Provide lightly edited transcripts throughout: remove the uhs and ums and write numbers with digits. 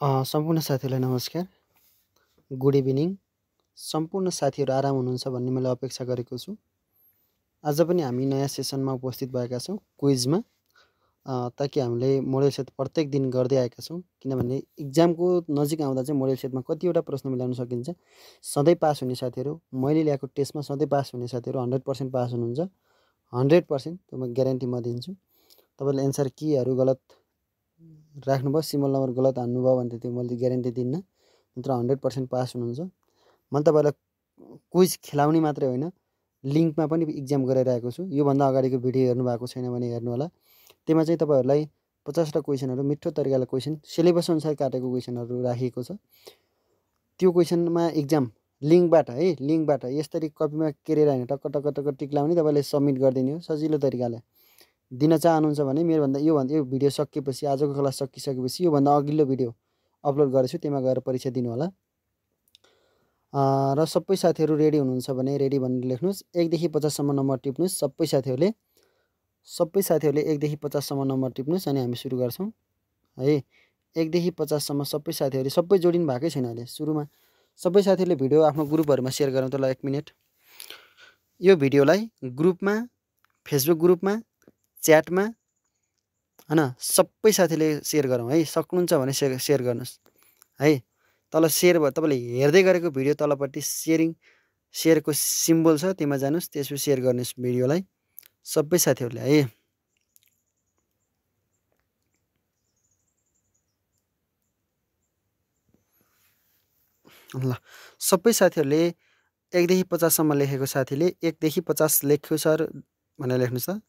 सम्पूर्ण साथीहरूलाई नमस्कार, गुड इभिनिङ। सम्पूर्ण साथीहरू आराम हुनुहुन्छ भन्ने मैले अपेक्षा गरेको छु। आज पनि हामी नयाँ सेसनमा उपस्थित भएका छौँ क्विजमा, ताकि हामीले मोडल सेट प्रत्येक दिन गर्दै आएका छौँ। किनभने इक्जामको नजिक आउँदा चाहिँ मोडल सेटमा कतिवटा प्रश्न मिलाउन सकिन्छ। सधैँ पास हुने साथीहरू, मैले ल्याएको टेस्टमा सधैँ पास हुने साथीहरू 100% पास हुनुहुन्छ। 100% त्यो म ग्यारेन्टी म दिन्छु। तपाईँले एन्सर कीहरू गलत राख्नुभयो, सिम्बल नम्बर गलत हान्नुभयो भने त त्यो मैले ग्यारेन्टी दिन्न, नत्र 100% पास हुनुहुन्छ। मैले तपाईँलाई क्विज खेलाउने मात्रै होइन, लिङ्कमा पनि इक्जाम गराइरहेको छु। योभन्दा अगाडिको भिडियो हेर्नु भएको छैन भने हेर्नु होला। त्यसमा चाहिँ तपाईँहरूलाई 50वटा क्वेसनहरू मिठो तरिकाले क्वेसन सिलेबस अनुसार काटेको क्वेसनहरू राखिएको छ। त्यो क्वेसनमा इक्जाम लिङ्कबाट यसरी कपीमा केरेर होइन, टक्क टक्क टक्क टिक लाउने, तपाईँले सब्मिट गरिदिने हो सजिलो तरिकाले। दिन चाहनुहुन्छ भने यो भिडियो सकिएपछि, आजको क्लास सकिसकेपछि योभन्दा अघिल्लो भिडियो अपलोड गरेछु, त्यसमा गएर परीक्षा दिनु होला। र सबै साथीहरू रेडी हुनुहुन्छ भने रेडी भनेर लेख्नुहोस्। 1 देखि 50 सम्म नम्बर टिप्नुहोस्। सबै साथीहरूले 1 देखि 50 सम्म नम्बर टिप्नुहोस् अनि हामी सुरु गर्छौँ है। 1 देखि 50 सम्म सबै जोडिनु भएकै छैन अहिले सुरुमा। सबै साथीहरूले भिडियो आफ्नो ग्रुपहरूमा सेयर गरौँ त ल। 1 मिनट यो भिडियोलाई ग्रुपमा, फेसबुक ग्रुपमा, च्याटमा होइन, सबै साथीले सेयर गरौँ है। सक्नुहुन्छ भने सेयर गर्नुहोस् है। तल सेयर भयो, तपाईँले हेर्दै गरेको भिडियो तलपट्टि सेयरको सिम्बल छ, त्यसमा जानुहोस्, त्यसपछि सेयर गर्नुहोस् भिडियोलाई सबै साथीहरूले है। ल, सबै साथीहरूले 1 देखि 50 सम्म लेखेको साथीले 1 देखि 50 लेख्यो सर भनेर लेख्नुहोस् त।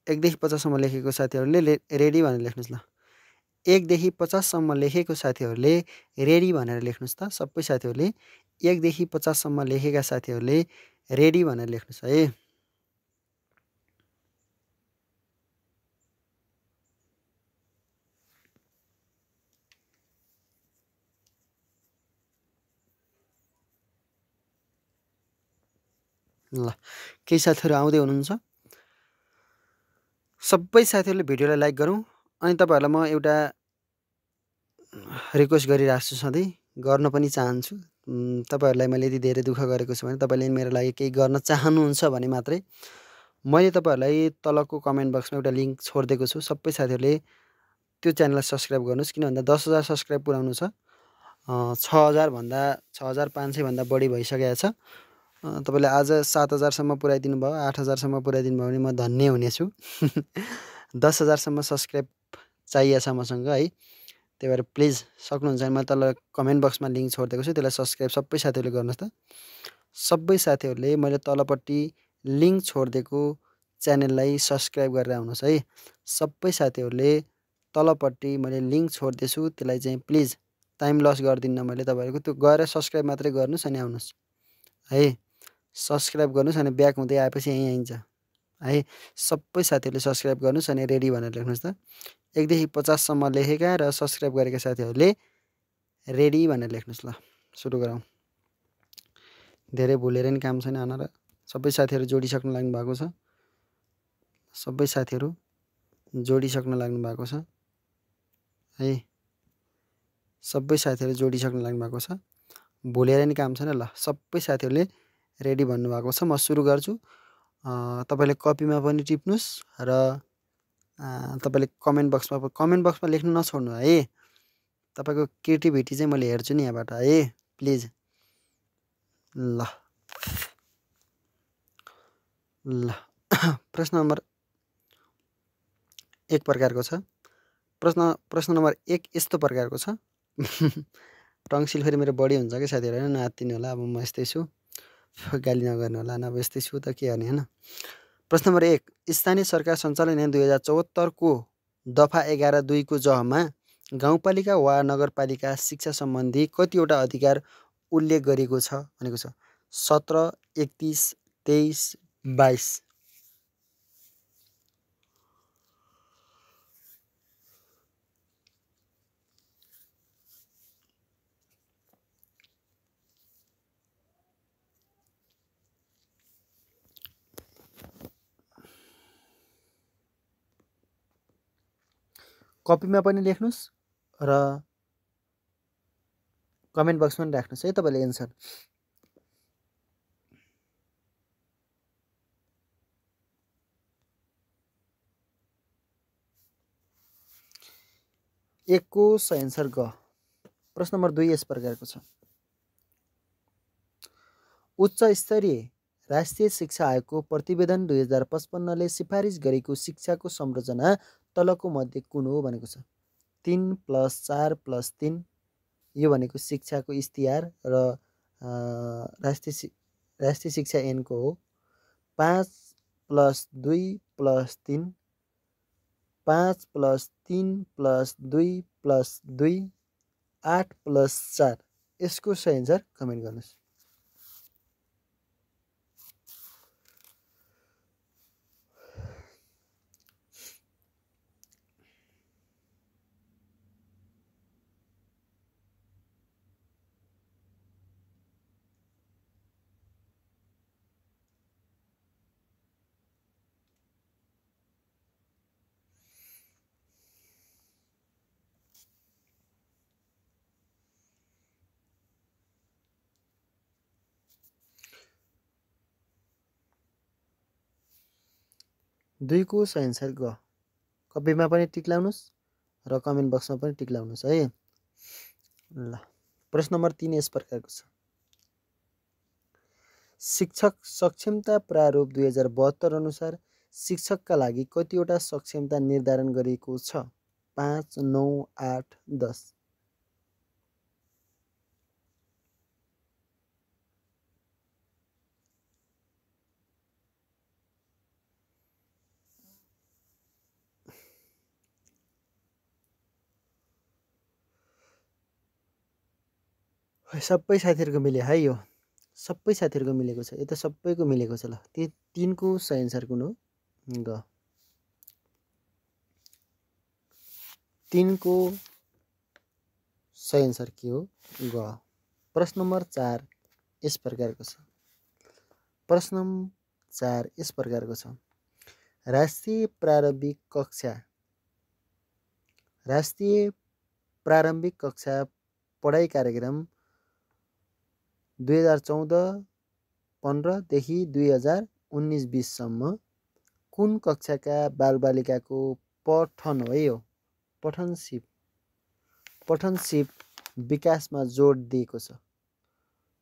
1 देखि 50 सम्म लेखेको साथीहरूले रेडी भनेर लेख्नुहोस् ल। 1 देखि 50 सम्म लेखेको साथीहरूले रेडी भनेर लेख्नुहोस् त। सबै साथीहरूले 1 देखि 50 सम्म लेखेका साथीहरूले रेडी भनेर लेख्नुहोस् है। ल, केही साथीहरू आउँदै हुनुहुन्छ। सबै साथीहरूले भिडियोलाई लाइक गरौँ। अनि तपाईँहरूलाई म एउटा रिक्वेस्ट गरिरहेको छु, सधैँ गर्न पनि चाहन्छु। तपाईँहरूलाई मैले यदि धेरै दुःख गरेको छु भने, तपाईँले मेरो लागि केही गर्न चाहनुहुन्छ भने मात्रै मैले तपाईँहरूलाई तलको कमेन्ट बक्समा एउटा लिङ्क छोडिदिएको छु। सबै साथीहरूले त्यो च्यानललाई सब्सक्राइब गर्नुहोस्। किन भन्दा 10,000 सब्सक्राइब पुऱ्याउनु छ। 6,500 भन्दा बढी भइसकेको छ। तपाईँले आज 7,000सम्म पुऱ्याइदिनु भयो, 8,000सम्म पुऱ्याइदिनु भयो भने म धन्य हुनेछु। 10,000सम्म सब्सक्राइब चाहिएको छ मसँग है। त्यही भएर प्लिज सक्नुहुन्छ भने मैले तल कमेन्ट बक्समा लिङ्क छोडिदिएको छु, त्यसलाई सब्सक्राइब सबै साथीहरूले गर्नुहोस् त। सबै साथीहरूले मैले तलपट्टि लिङ्क छोडिदिएको च्यानललाई सब्सक्राइब गरेर आउनुहोस् है। सबै साथीहरूले तलपट्टि मैले लिङ्क छोडिदिएछु, त्यसलाई चाहिँ प्लिज टाइम लस गरिदिन्न मैले तपाईँहरूको। त्यो गएर सब्सक्राइब मात्रै गर्नुहोस् अनि आउनुहोस् है। सब्सक्राइब गर्नुहोस् अनि ब्याक हुँदै आएपछि यहीँ आइन्छ है। सबै साथीहरूले सब्सक्राइब गर्नुहोस् अनि रेडी भनेर लेख्नुहोस् त। 1 देखि 50 सम्म लेखेका र सब्सक्राइब गरेका साथीहरूले रेडी भनेर लेख्नुहोस् ल। सुरु गरौँ। धेरै भुलेर नि काम छैन भनेर सबै साथीहरू जोडिसक्न लाग्नु भएको छ। सबै साथीहरू जोडिसक्न लाग्नु भएको छ है। सबै साथीहरू जोडिसक्न लाग्नु भएको छ। भुलेर नि काम छैन ल। सबै साथीहरूले रेडी भन्नुभएको छ। म सुरु गर्छु। तपाईँले कपीमा पनि टिप्नुहोस् र तपाईँले कमेन्ट बक्समा लेख्नु नछोड्नु है। तपाईँको क्रिएटिभिटी चाहिँ मैले हेर्छु नि यहाँबाट है, प्लिज। ल ल प्रश्न नम्बर 1 प्रकारको छ। प्रश्न नम्बर 1 यस्तो प्रकारको छ। टङ्सिल फेरि मेरो बढी हुन्छ कि साथीहरू, होइन नआत्तिनु होला। अब म यस्तै छु, गाली नगर्नु होला। अब यस्तै छु त के गर्ने होइन। प्रश्न नम्बर 1, स्थानीय सरकार सञ्चालन ऐन 2074 को दफा 11(2) को जहमा गाउँपालिका वा नगरपालिका शिक्षा सम्बन्धी कतिवटा अधिकार उल्लेख गरिएको छ भनेको छ। 17, 31, 23, 22। कपीमा पनि लेख्नुहोस् र कमेन्ट बक्समा पनि राख्नुहोस् है तपाईँले एन्सर। एकको सही एन्सर ग। प्रश्न नम्बर 2 यस प्रकारको छ। उच्च स्तरीय राष्ट्रिय शिक्षा आयोगको प्रतिवेदन 2055ले सिफारिस गरेको शिक्षाको संरचना तलको मध्ये कुन हो भनेको छ। 3 + 4 + 3 यो भनेको शिक्षाको इस्तिहार र राष्ट्रिय शिक्षा ऐनको हो। 5 + 2 + 3 5 + 3 + 2 + 2 8 + 4 यसको सही एन्सर कमेन्ट गर्नुहोस्। दुईको सही एन्सर ग। कपीमा पनि टिक लाउनुहोस् र कमेन्ट बक्समा पनि टिक लाउनुहोस् है। ल प्रश्न नम्बर 3 यस प्रकारको छ। शिक्षक सक्षमता प्रारूप 2072 अनुसार शिक्षकका लागि कतिवटा सक्षमता निर्धारण गरिएको छ। 5 9 8 10 सबै साथीहरूको मिल्यो है। यो सबै साथीहरूको मिलेको छ। यो त सबैको मिलेको छ। ल ती 3को सही एन्सर कुन हो ग। 3को सही एन्सर के हो ग। प्रश्न नम्बर 4 यस प्रकारको छ। प्रश्न नम्बर 4 यस प्रकारको छ। राष्ट्रिय प्रारम्भिक कक्षा पढाइ कार्यक्रम 2014-15 देखि 2019-20 सम्म कुन कक्षाका बालबालिकाको पठन हो। यो पठनसिप विकासमा जोड दिएको छ।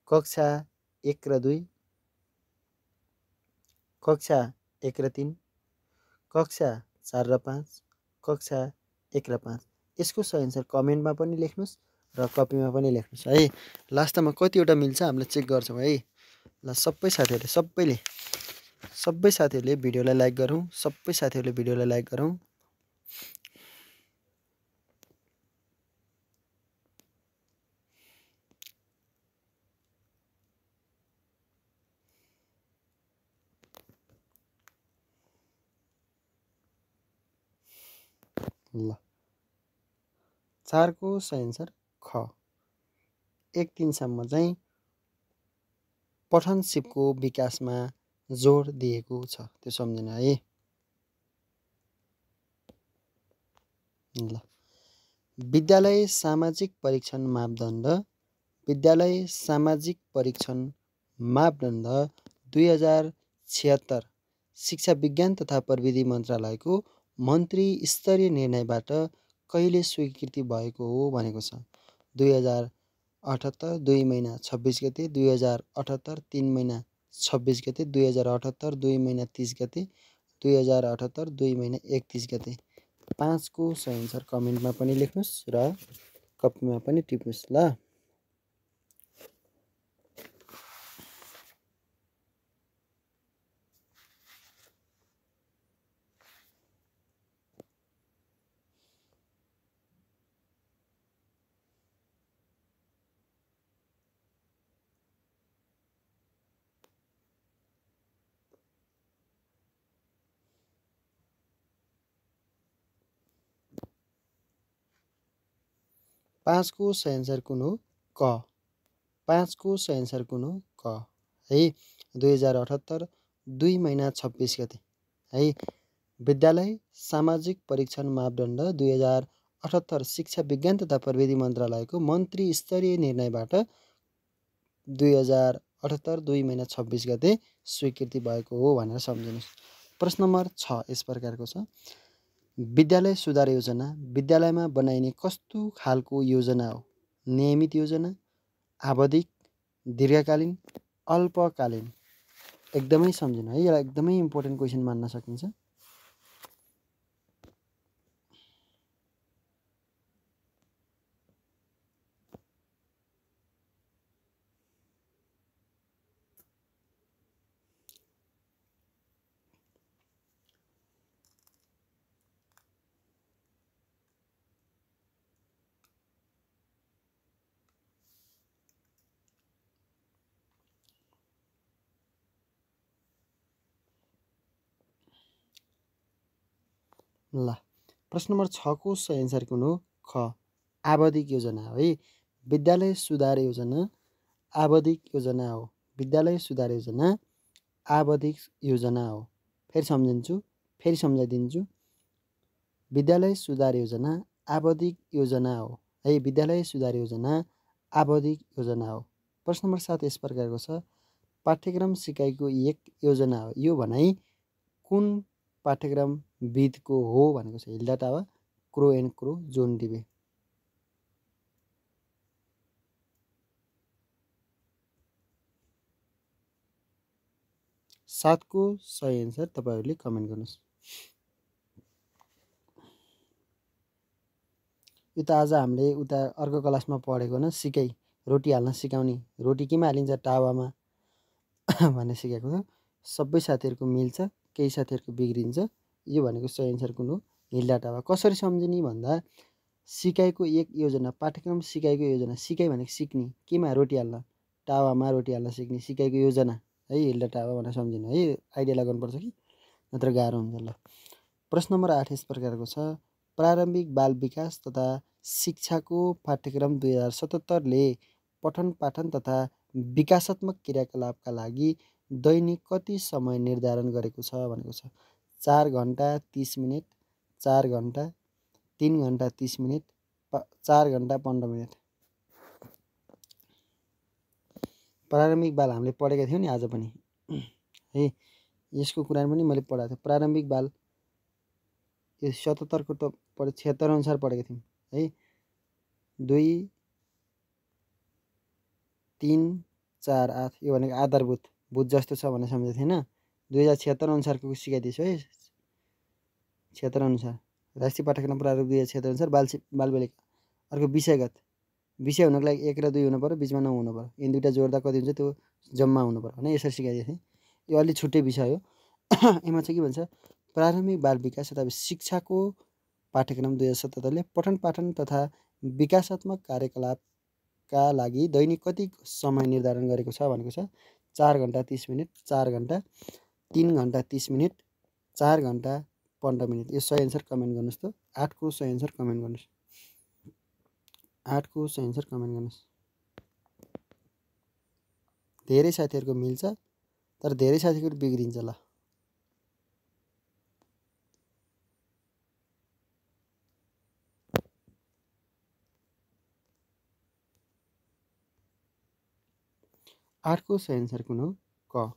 कक्षा 1 र 2 कक्षा 1 र 3 कक्षा 4 र 5 कक्षा 1 र 5 यसको सही एन्सर कमेन्टमा पनि लेख्नुहोस् र कपीमा पनि लेख्नुहोस् है। लास्टमा कतिवटा मिल्छ हामीले चेक गर्छौँ है। ल सबै साथीहरूले भिडियोलाई लाइक गरौँ। सबै साथीहरूले भिडियोलाई लाइक गरौँ। ल 4को सही एन्सर ख। 1-3 सम्म चाहिँ पठनसिपको विकासमा जोड दिएको छ। त्यो सम्झिनु है। ल विद्यालय सामाजिक परीक्षण मापदण्ड 2076 शिक्षा विज्ञान तथा प्रविधि मन्त्रालयको मन्त्री स्तरीय निर्णयबाट कहिले स्वीकृति भएको हो भनेको छ। 2078 2 महिना 26 गते 2078 3 महिना 26 गते 2078 2 महिना 30 गते 2078 2 महिना 31 गते 5को सही एन्सर कमेन्टमा पनि लेख्नुहोस् र कपीमा पनि टिप्नुहोस्। ल 5को सही एन्सर कुन हो क। 5को सही एन्सर कुन हो क है। 2078 2 महिना 26 गते है। विद्यालय सामाजिक परीक्षण मापदण्ड 78 शिक्षा विज्ञान तथा प्रविधि मन्त्रालयको मन्त्री स्तरीय निर्णयबाट 2078 2 महिना 26 गते स्वीकृति भएको हो भनेर सम्झिनुहोस्। प्रश्न नम्बर 6 यस प्रकारको छ। विद्यालय सुधार योजना विद्यालयमा बनाइने कस्तो खालको योजना हो? नियमित योजना, आवधिक, दीर्घकालीन, अल्पकालीन? एकदमै सम्झिनु है, यसलाई एकदमै इम्पोर्टेन्ट क्वेसन मान्न सकिन्छ। ल प्रश्न नम्बर 6 को सही एन्सर कुन हो? ख आवधिक योजना हो है। विद्यालय सुधार योजना आवधिक योजना हो। विद्यालय सुधार योजना आवधिक योजना हो। फेरि सम्झिन्छु, फेरि सम्झाइदिन्छु। विद्यालय सुधार योजना आवधिक योजना हो है। विद्यालय सुधार योजना आवधिक योजना हो। प्रश्न नम्बर 7 यस प्रकारको छ। पाठ्यक्रम सिकाइको एक योजना हो। यो भनाइ कुन पाठ्यक्रम विधको हो भनेको छ? हिल्डा टावा, क्रो एन्ड क्रो, जोन डिबे। 7 को सही एन्सर तपाईँहरूले कमेन्ट गर्नुहोस्। यो त आज हामीले उता अर्को क्लासमा पढेको न, सिकाइ रोटी हाल्न सिकाउने, रोटी केमा हालिन्छ? टावामा भन्ने सिकाएको छ। सबै साथीहरूको मिल्छ, केही साथीहरूको बिग्रिन्छ। यो भनेको सही एन्सर कुन हो? Hilda tower. कसरी सम्झिने भन्दा सिकाइको एक योजना, पाठ्यक्रम सिकाइको योजना, सिकाइ भनेको सिक्ने, केमा? रोटी हाल्न, टावामा रोटी हाल्न सिक्ने, सिकाइको योजना है, हिल्डा टावा भनेर सम्झिनु है। आइडिया लगाउनुपर्छ कि नत्र गाह्रो हुन्छ। ल प्रश्न नम्बर 8 यस प्रकारको छ। प्रारम्भिक बाल विकास तथा शिक्षाको पाठ्यक्रम 2077 ले पठन पाठन तथा विकासात्मक क्रियाकलापका लागि दैनिक कति समय निर्धारण गरेको छ भनेको छ? 4 घन्टा 30 मिनट, 4 घन्टा, 3 घन्टा 30 मिनट, 4 घन्टा 15 मिनट। प्रारम्भिक बाल हामीले पढेका थियौँ नि आज पनि है। यसको कुरा पनि मैले पढाएको थिएँ। प्रारम्भिक बाल यो 77 को त 76 अनुसार पढेका थियौँ है। 2, 3, 4, 8 यो भनेको आधारभूत भूत जस्तो छ भनेर सम्झेको थिएन। 2076 अनुसारको सिकाइदिएछु है। 76 अनुसार राष्ट्रिय पाठ्यक्रम प्रारूप 2076 अनुसार बाल बालिका। अर्को विषयगत, विषय हुनको लागि 1 र 2 हुनु पऱ्यो, बिचमा 9 हुनु पऱ्यो। यिनी दुईवटा जोड्दा कति हुन्छ त्यो जम्मा हुनु पऱ्यो होइन। यसरी सिकाइदिएको थिएँ। यो अलि छुट्टै विषय हो। यसमा चाहिँ के भन्छ? प्रारम्भिक बाल विकास तथा शिक्षाको पाठ्यक्रम 2077 ले पठन पाठन तथा विकासात्मक कार्यकलापका लागि दैनिक कति समय निर्धारण गरेको छ भनेको छ? 4 घन्टा 30 मिनट, 4 घन्टा, 3 घन्टा 30 मिनट, 4 घन्टा 15 मिनट। यो सही एन्सर कमेन्ट गर्नुहोस् त। 8 को सही एन्सर कमेन्ट गर्नुहोस्। 8 को सही एन्सर कमेन्ट गर्नुहोस्। धेरै साथीहरूको मिल्छ तर धेरै साथीहरू बिग्रिन्छ। ल 8 को सही एन्सर कुन हो? क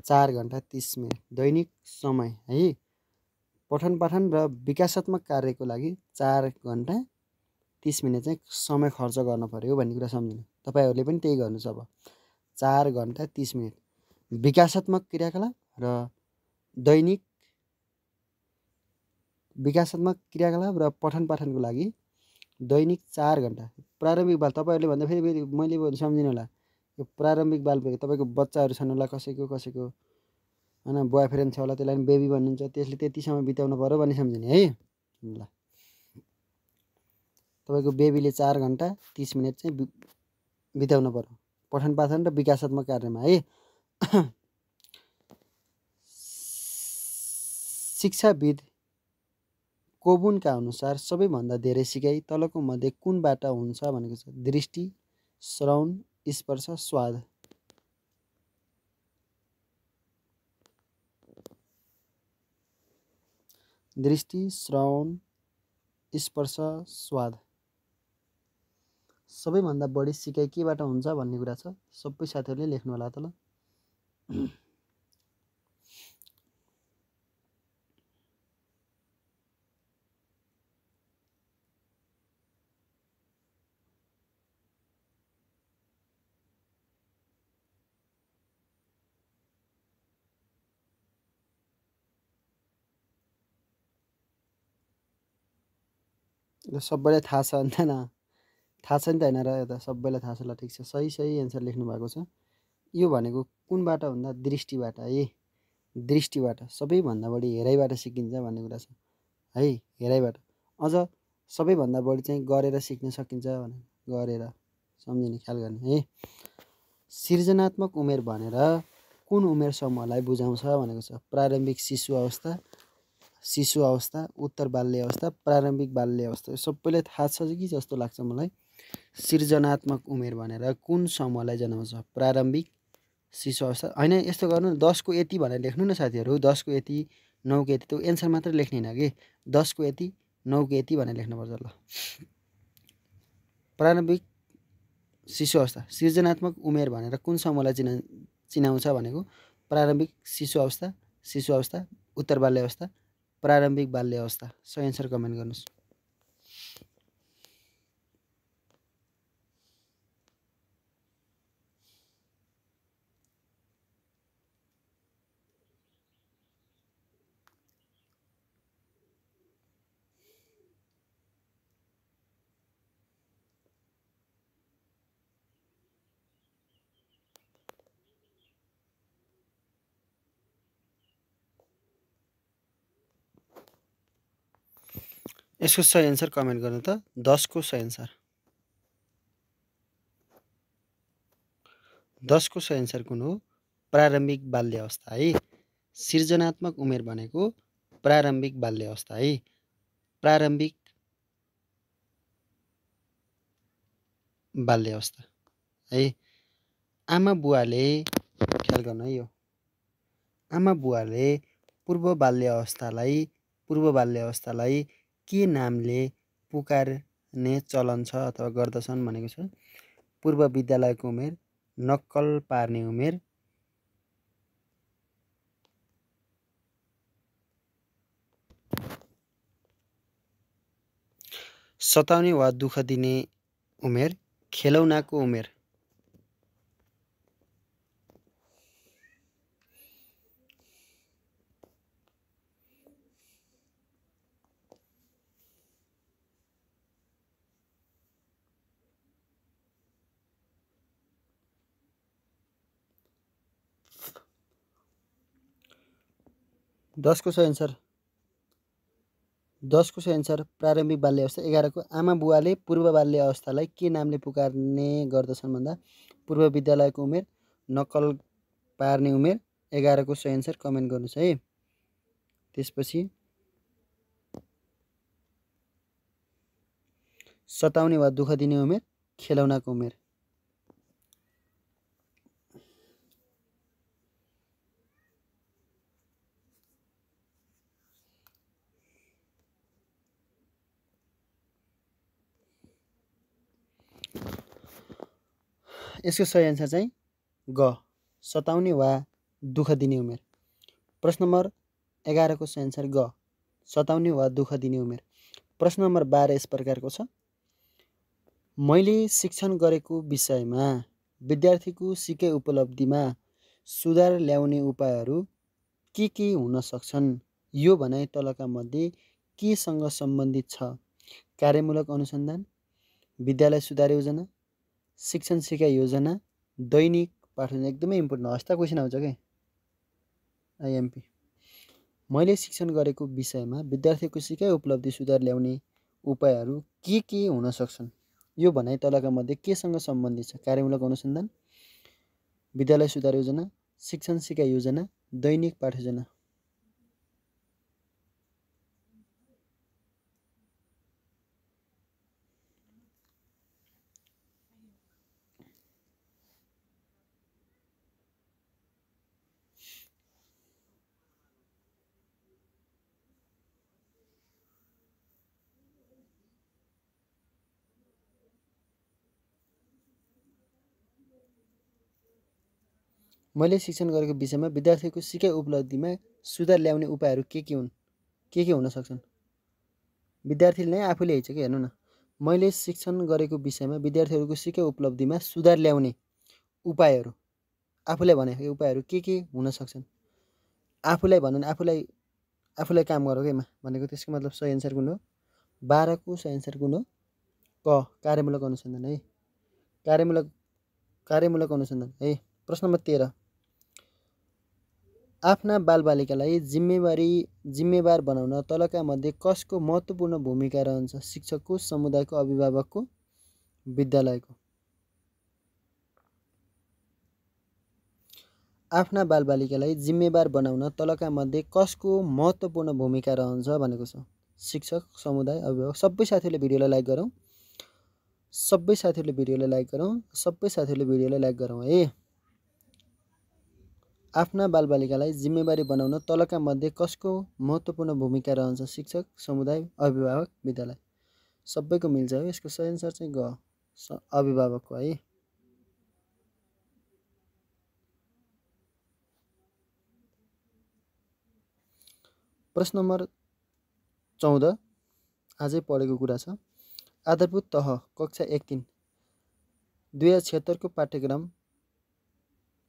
4 घन्टा 30 मिनट दैनिक समय है। पठन पाठन र विकासात्मक कार्यको लागि 4 घन्टा 30 मिनट चाहिँ समय खर्च गर्न पर्यो भन्ने कुरा सम्झिनु। तपाईँहरूले पनि त्यही गर्नुहोस्। अब 4 घन्टा 30 मिनट विकासात्मक क्रियाकलाप र दैनिक विकासात्मक क्रियाकलाप र पठन पाठनको लागि दैनिक 4 घन्टा। प्रारम्भिक बाल तपाईँहरूले भन्दा फेरि मैले सम्झिनु होला। यो प्रारम्भिक बाल तपाईँको बच्चाहरू छन् होला, कसैको होइन, बोयफ्रेन्ड छ होला, त्यसलाई पनि बेबी भन्नुहुन्छ। त्यसले त्यति समय बिताउनु पऱ्यो भन्ने सम्झिने है। ल तपाईँको बेबीले 4 घन्टा 30 मिनट चाहिँ बिताउनु पऱ्यो पठन पाठन र विकासात्मक कार्यमा है। शिक्षाविद कोबुनका अनुसार सबैभन्दा धेरै सिकाइ तलको मध्ये कुनबाट हुन्छ भनेको छ? दृष्टि, श्रवण, स्पर्श, स्वाद। दृष्टि, श्रवण, स्पर्श स्वाद। सबैभन्दा बढी सिकाइ केबाट हुन्छ भन्ने कुरा छ। सबै साथीहरूले लेख्नु होला त ल। सबैलाई थाहा छ अन्त न, थाहा छ नि त होइन र यता सबैलाई थाहा छ ल। ठिक छ, सही सही एन्सर लेख्नु भएको छ। यो भनेको कुनबाट भन्दा दृष्टिबाट है, दृष्टिबाट। सबैभन्दा बढी हेराइबाट सिकिन्छ भन्ने कुरा छ है, हेराइबाट। अझ सबैभन्दा बढी चाहिँ गरेर सिक्न सकिन्छ भने, गरेर सम्झिने ख्याल गर्ने है। सृजनात्मक उमेर भनेर कुन उमेर समूहलाई बुझाउँछ भनेको छ। प्रारम्भिक शिशु अवस्था, उत्तर बाल्य अवस्था, प्रारम्भिक बाल्य अवस्था। सबैलाई थाहा छ कि जस्तो लाग्छ मलाई। सृजनात्मक उमेर भनेर कुन समूहलाई जनाउँछ। प्रारम्भिक शिशु अवस्था होइन, यस्तो गर्नु न, 10 को यति भनेर लेख्नु न साथीहरू। 10 को यति, 9 को यति, त्यो एन्सर मात्र लेख्ने होइन कि। 10 को यति, 9 को यति भनेर लेख्नुपर्छ ल। प्रारम्भिक शिशु अवस्था, सृजनात्मक उमेर भनेर कुन समूहलाई चिनाउँछ भनेको प्रारम्भिक शिशु अवस्था, उत्तर बाल्य अवस्था, प्रारम्भिक बाल्य अवस्था। सही एन्सर कमेन्ट गर्नुहोस्। यसको सही एन्सर कमेन्ट गर्नु त। 10 को सही एन्सर, 10 को सही एन्सर कुन हो। प्रारम्भिक बाल्य अवस्था है। सृजनात्मक उमेर भनेको प्रारम्भिक बाल्य अवस्था है। प्रारम्भिक बाल्य अवस्था है। आमा बुवाले, ख्याल गर्नु है यो, आमा बुवाले पूर्व बाल्य अवस्थालाई के नामले पुकार्ने चलन छ अथवा गर्दछन् भनेको छ। पूर्व विद्यालयको उमेर, नक्कल पार्ने उमेर, सताउने वा दुःख दिने उमेर, खेलौनाको उमेर। दसको सही एन्सर प्रारम्भिक बाल्य अवस्था। 11 को आमा बुवाले पूर्व बाल्य अवस्थालाई के नामले पुकार्ने गर्दछन् भन्दा पूर्व विद्यालयको उमेर, नक्कल पार्ने उमेर। 11 को सही एन्सर कमेन्ट गर्नुहोस् है। त्यसपछि सताउने वा दुःख दिने उमेर, खेलौनाको उमेर। यसको सही एन्सर चाहिँ ग, सताउने वा दुःख दिने उमेर। प्रश्न नम्बर 11 को सही एन्सर ग, सताउने वा दुःख दिने उमेर। प्रश्न नम्बर 12 यस प्रकारको छ। मैले शिक्षण गरेको विषयमा विद्यार्थीको सिकाइ उपलब्धिमा सुधार ल्याउने उपायहरू के हुन सक्छन्। यो भनाइ तलका मध्ये केसँग सम्बन्धित छ। कार्यमूलक अनुसन्धान, विद्यालय सुधार योजना, शिक्षण सिकाइ योजना, दैनिक पाठन। एकदमै इम्पोर्टेन्ट हस्ता क्वेसन आउँछ क्या आइएमपी। मैले शिक्षण गरेको विषयमा विद्यार्थीको सिकाइ उपलब्धि सुधार ल्याउने उपायहरू के हुन सक्छन्। यो भनाइ तलका मध्ये केसँग सम्बन्धित छ। कार्यमूलक अनुसन्धान, विद्यालय सुधार योजना, शिक्षण सिकाइ योजना, दैनिक पाठयोजना। मैले शिक्षण गरेको विषयमा विद्यार्थीको सिकाइ उपलब्धिमा सुधार ल्याउने उपायहरू के हुन्, के हुन सक्छन्? विद्यार्थीले नै आफूले हेर्छ कि हेर्नु न, मैले शिक्षण गरेको विषयमा विद्यार्थीहरूको सिकाइ उपलब्धिमा सुधार ल्याउने उपायहरू आफूलाई भनेको उपायहरू के हुन सक्छन्? आफूलाई भन्नु नि, आफूलाई काम गर केमा भनेको त्यसको मतलब सही एन्सर कुन हो? 12 को सही एन्सर कुन हो? क कार्यमूलक अनुसन्धान है, कार्यमूलक अनुसन्धान है। प्रश्न नम्बर 13, आफ्ना बालबालिकालाई जिम्मेवार बनाउन तलका मध्ये कसको महत्त्वपूर्ण भूमिका रहन्छ? शिक्षकको, समुदायको, अभिभावकको, विद्यालयको? आफ्ना बालबालिकालाई जिम्मेवार बनाउन तलका मध्ये कसको महत्त्वपूर्ण भूमिका रहन्छ भनेको छ? शिक्षक, समुदाय, अभिभावक। सबै साथीहरूले भिडियोलाई लाइक गरौँ, सबै साथीहरूले भिडियोलाई लाइक गरौँ है। आफ्ना बालबालिकालाई जिम्मेवारी बनाउन तलका मध्ये कसको महत्त्वपूर्ण भूमिका रहन्छ? शिक्षक, समुदाय, अभिभावक, विद्यालय। सबैको मिल्छ है। यसको सही एन्सर चाहिँ ग अभिभावकको है। प्रश्न नम्बर 14 आजै पढेको कुरा छ। आधारभूत तह कक्षा 1-3 2076 को पाठ्यक्रम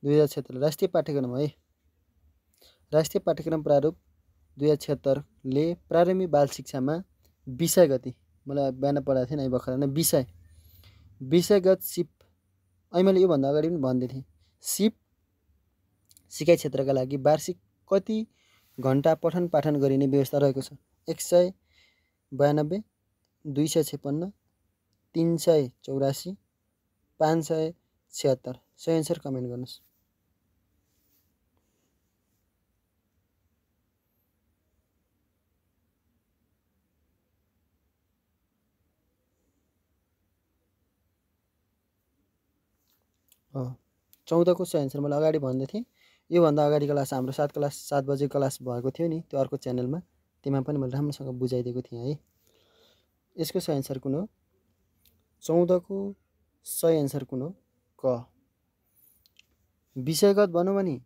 2076 राष्ट्रिय पाठ्यक्रम है। राष्ट्रिय पाठ्यक्रम प्रारूप 2076 ले प्रारम्भिक बाल शिक्षामा विषय गति, मलाई बिहान पढाएको थिएँ भर्खर नै, विषयगत सिप, अहिले मैले योभन्दा अगाडि पनि भन्दै थिएँ, सिप सिकाइ क्षेत्रका लागि वार्षिक कति घण्टा पठन पाठन गरिने व्यवस्था रहेको छ? 192, 256, 384, 576। सही एन्सर कमेन्ट गर्नुहोस्। हो 14 को सही एन्सर मैले अगाडि भन्दै थिएँ। योभन्दा अगाडि क्लास हाम्रो 7 बजे क्लास भएको थियो नि, त्यो अर्को च्यानलमा, त्यसमा पनि मैले राम्रोसँग बुझाइदिएको थिएँ है। यसको सही एन्सर कुन हो? 14 को सही एन्सर कुन हो? क। विषयगत भनौँ भने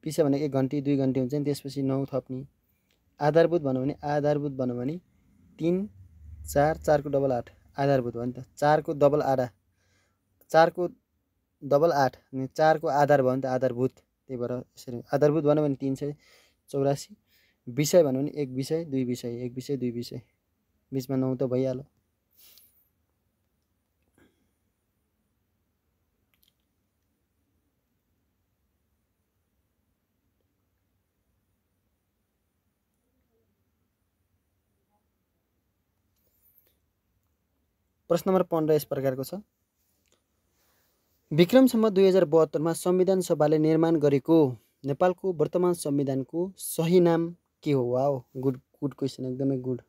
विषय भनेको 1 घन्टी 2 घन्टी हुन्छ नि, त्यसपछि 9 थप्ने। आधारभूत भनौँ भने 3 4 4 को डबल 8 आधारभूत भयो नि त। 4 को डबल 8 4 को डबल 8 अनि 4 को आधार भयो नि त, आधारभूत। त्यही भएर यसरी आधारभूत भनौँ भने 384। विषय भनौँ भने 1 विषय 2 विषय 1 विषय 2 विषय, बिचमा 9 त भइहाल्यो। प्रश्न नम्बर 15 यस प्रकारको छ। विक्रम सम्वत 2072 मा संविधान सभाले निर्माण गरेको नेपालको वर्तमान संविधानको सही नाम के हो? वाओ, गुड क्वेसन, एकदमै गुड।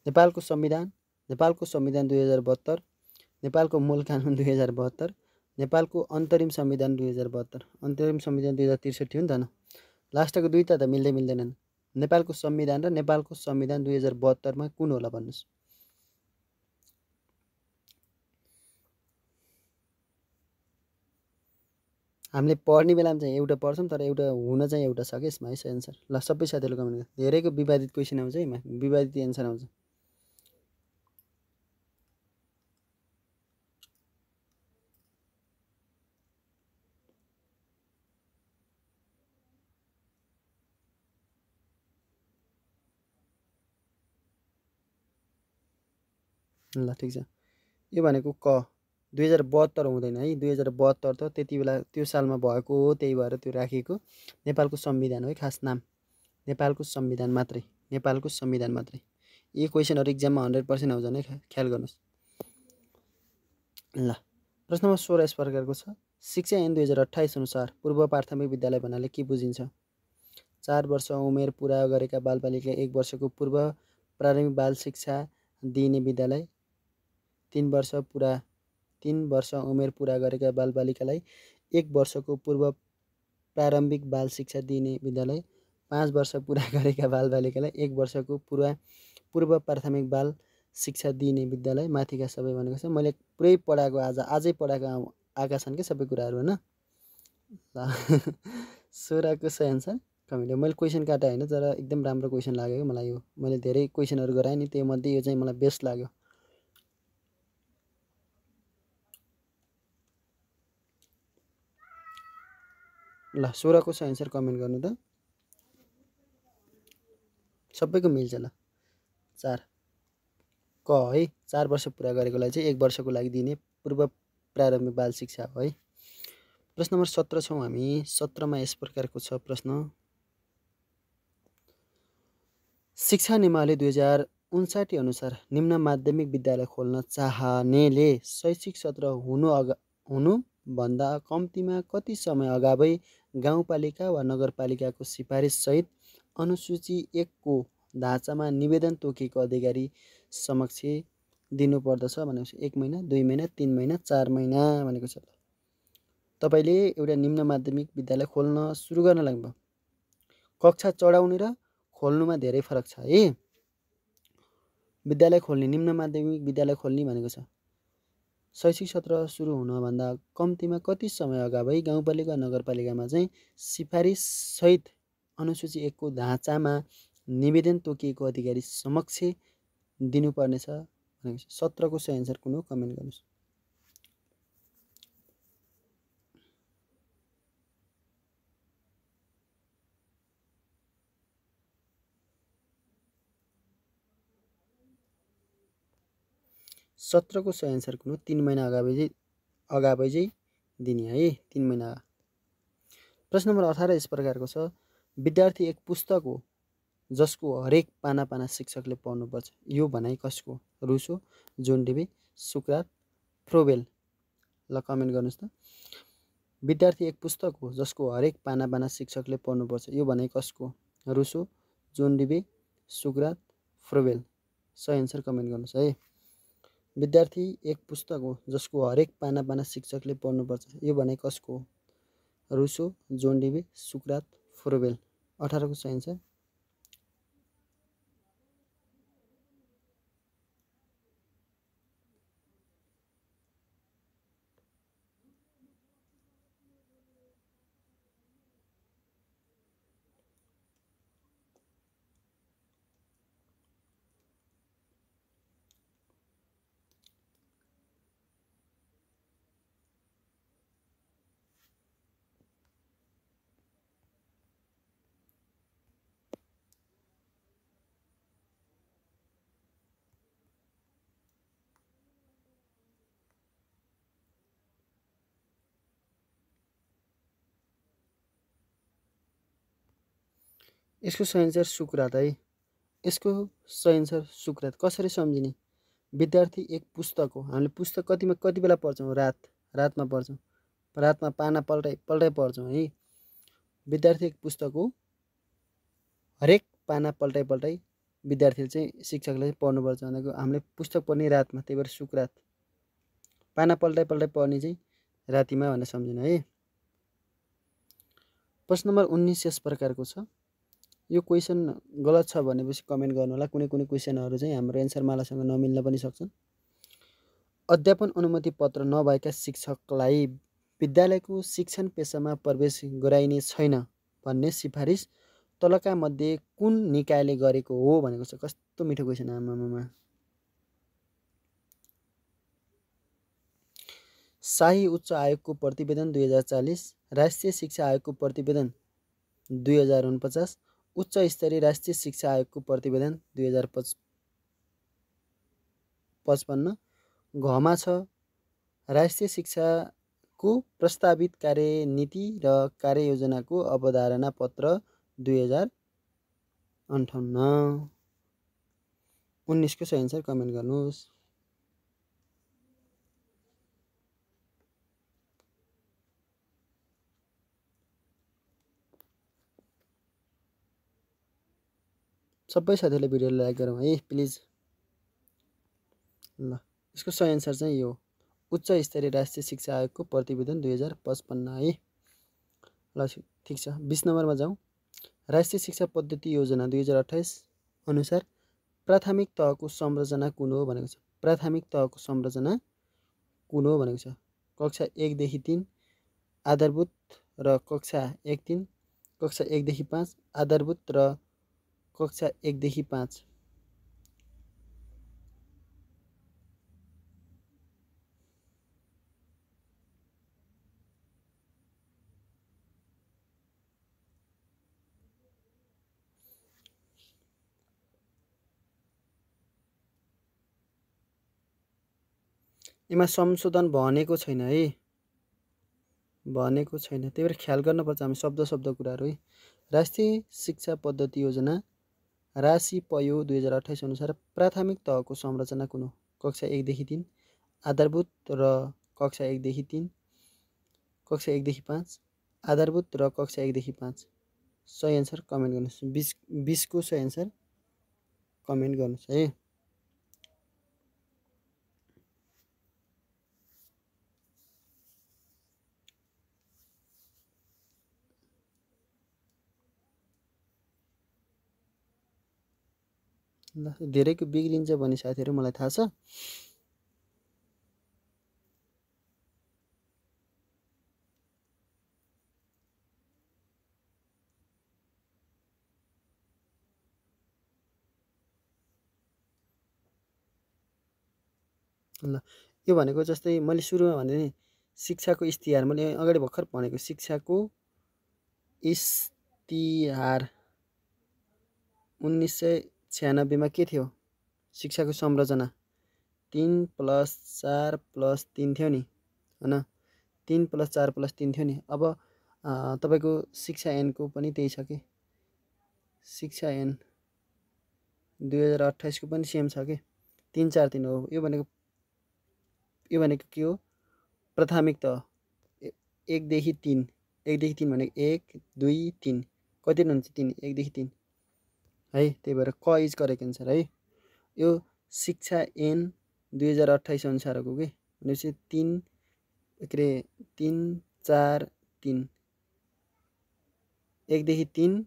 नेपालको संविधान 2072, नेपालको मूल कानुन 2072, नेपालको अन्तरिम संविधान 2072, अन्तरिम संविधान 2063 हो नि त न। लास्टको दुईटा त मिल्दैनन्। नेपालको संविधान र नेपालको संविधान 2072 मा कुन होला भन्नुहोस्? हामीले पढ्ने बेलामा चाहिँ एउटा पढ्छौँ, तर एउटा हुन चाहिँ एउटा छ कि यसमा है सही एन्सर। ल सबै साथीहरूले कमेन्ट गर्नु। धेरैको विवादित क्वेसन आउँछ है, विवादित एन्सर आउँछ। ल ठिक छ। यो भनेको क 2072 हुँदैन है, 2072 त त्यति बेला त्यो सालमा भएको हो, त्यही भएर त्यो राखिएको नेपालको संविधान हो है, खास नाम नेपालको संविधान मात्रै, नेपालको संविधान मात्रै। यी क्वेसनहरू इक्जाममा 100% आउँछन् है, ख्याल गर्नुहोस्। ल प्रश्न नम्बर 16 यस प्रकारको छ। शिक्षा ऐन 2028 अनुसार पूर्व प्राथमिक विद्यालय भन्नाले के बुझिन्छ? 4 वर्ष उमेर पुरा गरेका बालबालिका 1 वर्षको पूर्व प्रारम्भिक बाल शिक्षा दिइने विद्यालय, 3 वर्ष उमेर पुरा गरेका बालबालिकालाई 1 वर्षको पूर्व प्रारम्भिक बाल शिक्षा दिइने विद्यालय, 5 वर्ष पुरा गरेका बालबालिकालाई 1 वर्षको पूर्व प्राथमिक बाल शिक्षा दिने विद्यालय माथिका सबै भनेको छ। मैले पुरै पढाएको आजै पढाएको आएका छन् कि सबै कुराहरू होइन। ल 16को सही एन्सर कमेन्ट। मैले क्वेसन काटेँ होइन, तर एकदम राम्रो क्वेसन लाग्यो मलाई यो। मैले धेरै क्वेसनहरू गराएँ नि, त्योमध्ये यो चाहिँ मलाई बेस्ट लाग्यो। ल 16को सही एन्सर कमेन्ट गर्नु त। सबैको मिल्छ ल। 4 क है। 4 वर्ष पुरा गरेकोलाई चाहिँ 1 वर्षको लागि दिने पूर्व प्रारम्भिक बाल शिक्षा हो है। प्रश्न नम्बर 17 छौँ हामी। 17मा यस प्रकारको छ प्रश्न। शिक्षा नियमावली 2059 अनुसार निम्न माध्यमिक विद्यालय खोल्न चाहनेले शैक्षिक सत्र हुनुभन्दा कम्तीमा कति समय अगावै गाउँपालिका वा नगरपालिकाको सिफारिससहित अनुसूची 1 को ढाँचामा निवेदन तोकिएको अधिकारी समक्ष दिनुपर्दछ भनेको छ। 1 महिना, 2 महिना, 3 महिना, 4 महिना भनेको छ। तपाईँले एउटा निम्न माध्यमिक विद्यालय खोल्न सुरु गर्न लाग्नुभयो। कक्षा चढाउने र खोल्नुमा धेरै फरक छ है। विद्यालय खोल्ने, निम्न माध्यमिक विद्यालय खोल्ने भनेको छ शैक्षिक सत्र सुरु हुनभन्दा कम्तीमा कति समय अगावै गाउँपालिका नगरपालिकामा चाहिँ सिफारिससहित अनुसूची 1 को ढाँचामा निवेदन तोकिएको अधिकारी समक्ष दिनुपर्नेछ भनेको छ। 17को सही एन्सर कुन हो कमेन्ट गर्नुहोस्। सत्रको सही एन्सर कुन हो? 3 महिना अगावै चाहिँ दिने है। 3 महिना। प्रश्न नम्बर 18 यस प्रकारको छ। विद्यार्थी एक पुस्तक हो जसको हरेक पाना शिक्षकले पढ्नुपर्छ। यो भनाइ कसको? रुसो, जोन डेवी, सुक्रात, फ्रोबेल। ल कमेन्ट गर्नुहोस् त। विद्यार्थी एक पुस्तक हो जसको हरेक पाना शिक्षकले पढ्नुपर्छ। यो भनाइ कसको? रुसो, जोन डेवी, सुक्रात, फ्रोबेल। सही एन्सर कमेन्ट गर्नुहोस् है। विद्यार्थी एक पुस्तक हो जसको हरेक पाना शिक्षकले पढ्नुपर्छ। यो भनाइ कसको? रुसो, जोन डेवी, सुक्रात, फ्रोबेल। 18को सही एन्सर। यसको सही एन्सर सुक्रात है। यसको सही एन्सर सुक्रात। कसरी सम्झिने? विद्यार्थी एक पुस्तक हो। हामीले पुस्तक कति बेला पढ्छौँ? रातमा पढ्छौँ। रातमा पाना पल्टाइ पढ्छौँ है। विद्यार्थी एक पुस्तक हो, हरेक पाना पल्टाइ विद्यार्थीले चाहिँ शिक्षकले पढ्नुपर्छ भनेको हामीले पुस्तक पढ्ने रातमा, त्यही भएर सुक्रात। पाना पल्टाइ पढ्ने चाहिँ रातिमा भनेर सम्झिनु है। प्रश्न नम्बर 19 यस प्रकारको छ। यो क्वेसन गलत छ भनेपछि कमेन्ट गर्नु होला। कुनै क्वेसनहरू चाहिँ हाम्रो एन्सर मालासँग नमिल्न पनि सक्छन्। अध्यापन अनुमति पत्र नभएका शिक्षकलाई विद्यालयको शिक्षण पेसामा प्रवेश गराइने छैन भन्ने सिफारिस तलका मध्ये कुन निकायले गरेको हो भनेको छ। कस्तो मिठो क्वेसन आमामा। शाही उच्च आयोगको प्रतिवेदन 2040, राष्ट्रिय शिक्षा आयोगको प्रतिवेदन 2049, उच्च स्तरीय राष्ट्रिय शिक्षा आयोगको प्रतिवेदन 2055 घमा छ। राष्ट्रिय शिक्षाको प्रस्तावित कार्यनीति र कार्ययोजनाको अवधारणा पत्र 2058। 19को सही एन्सर कमेन्ट गर्नुहोस्। सबै साथीहरूले भिडियोलाई लाइक गरौँ है प्लिज। ल यसको सही एन्सर चाहिँ यो उच्च स्तरीय राष्ट्रिय शिक्षा आयोगको प्रतिवेदन 2055 है। ल ठिक छ। 20 नम्बरमा जाउँ। राष्ट्रिय शिक्षा पद्धति योजना 2028 अनुसार प्राथमिक तहको संरचना कुन हो भनेको छ। प्राथमिक तहको संरचना कुन हो भनेको छ। कक्षा 1 देखि 3 आधारभूत र कक्षा 1-3, कक्षा 1 देखि 5 आधारभूत र कक्षा 1 देखि 5। यसमा संशोधन भनेको छैन है, भनेको छैन। त्यही भएर ख्याल गर्नुपर्छ हामी शब्द कुराहरू है। राष्ट्रिय शिक्षा पद्धति योजना राशि पयो 2028 अनुसार प्राथमिक तहको संरचना कुन हो। कक्षा 1 देखि 3 आधारभूत र कक्षा 1 देखि 3, कक्षा 1 देखि 5 आधारभूत र कक्षा 1 देखि 5। सही एन्सर कमेन्ट गर्नुहोस्। 20 को सही एन्सर कमेन्ट गर्नुहोस् है। ल धेरैको बिग्रिन्छ भन्ने साथीहरू मलाई थाहा छ। ल यो भनेको जस्तै मैले सुरुमा भने नि शिक्षाको इस्तिहार, मैले अगाडि भर्खर भनेको शिक्षाको इस्तिहार 1996 मा के थियो। शिक्षाको संरचना 3 + 4 + 3 थियो नि हैन। 3 + 4 + 3 थियो नि। अब तपाईको शिक्षा ऐनको पनि त्यही छ कि। शिक्षा ऐन 2028 को पनि सेम छ कि। 3 4 3 हो। यो भनेको के हो, प्राथमिक तह 1 देखि 3। 1 देखि 3 भनेको 1 2 3 कति हुन्छ 3 1 देखि 3 है। त्यही भएर क इज करेक्ट एन्सर है। यो शिक्षा ऐन 2028 अनुसारको के भनेपछि 3 के रे 3 4 3 1 देखि 3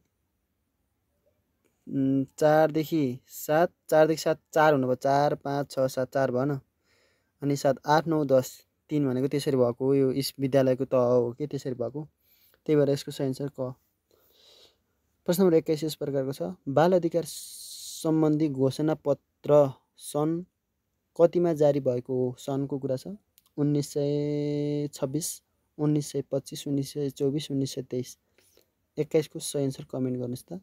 4 देखि 7 4 देखि 7 4 हुनुभयो। 4 5 6 7 4 भएन। अनि 7 8 9 10 3 भनेको त्यसरी भएको हो। यो विद्यालयको तह हो कि त्यसरी भएको। त्यही भएर यसको सही एन्सर क। प्रश्न नम्बर 21 यस प्रकारको छ। बाल अधिकार सम्बन्धी घोषणा पत्र सन् कतिमा जारी भएको हो। सनको कुरा छ 1926 1925 1924 1923। 21 को सही एन्सर कमेन्ट गर्नुहोस् त।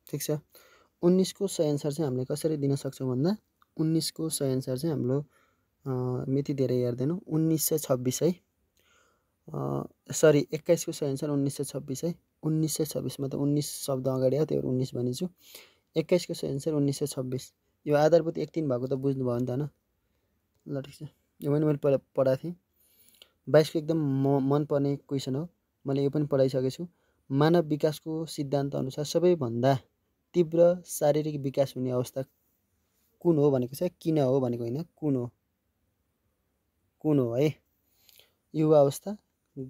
ठिक छ। 19 को सही एन्सर चाहिँ हामीले कसरी दिन सक्छौँ भन्दा 19 को सही एन्सर चाहिँ हाम्रो मिति धेरै हेर्दैनौँ 1926 है। सरी 21 को सही एन्सर 1926 है। 1926 मा त 19 शब्द अगाडि आयो, त्यही भएर 19 भनिछु। 21 को सही एन्सर 1926। यो आधारभूत 1 3 भएको त बुझ्नुभयो नि त हैन। ल ठिक छ। यो पनि मैले पढाएको थिएँ। 22 को एकदम मनपर्ने क्वेसन हो। मैले यो पनि पढाइसकेको छु। मानव विकासको सिद्धान्त अनुसार सबैभन्दा तीव्र शारीरिक विकास हुने अवस्था कुन हो भनेको छ। किन हो भनेको होइन, कुन हो, कुन हो है। युवा अवस्था,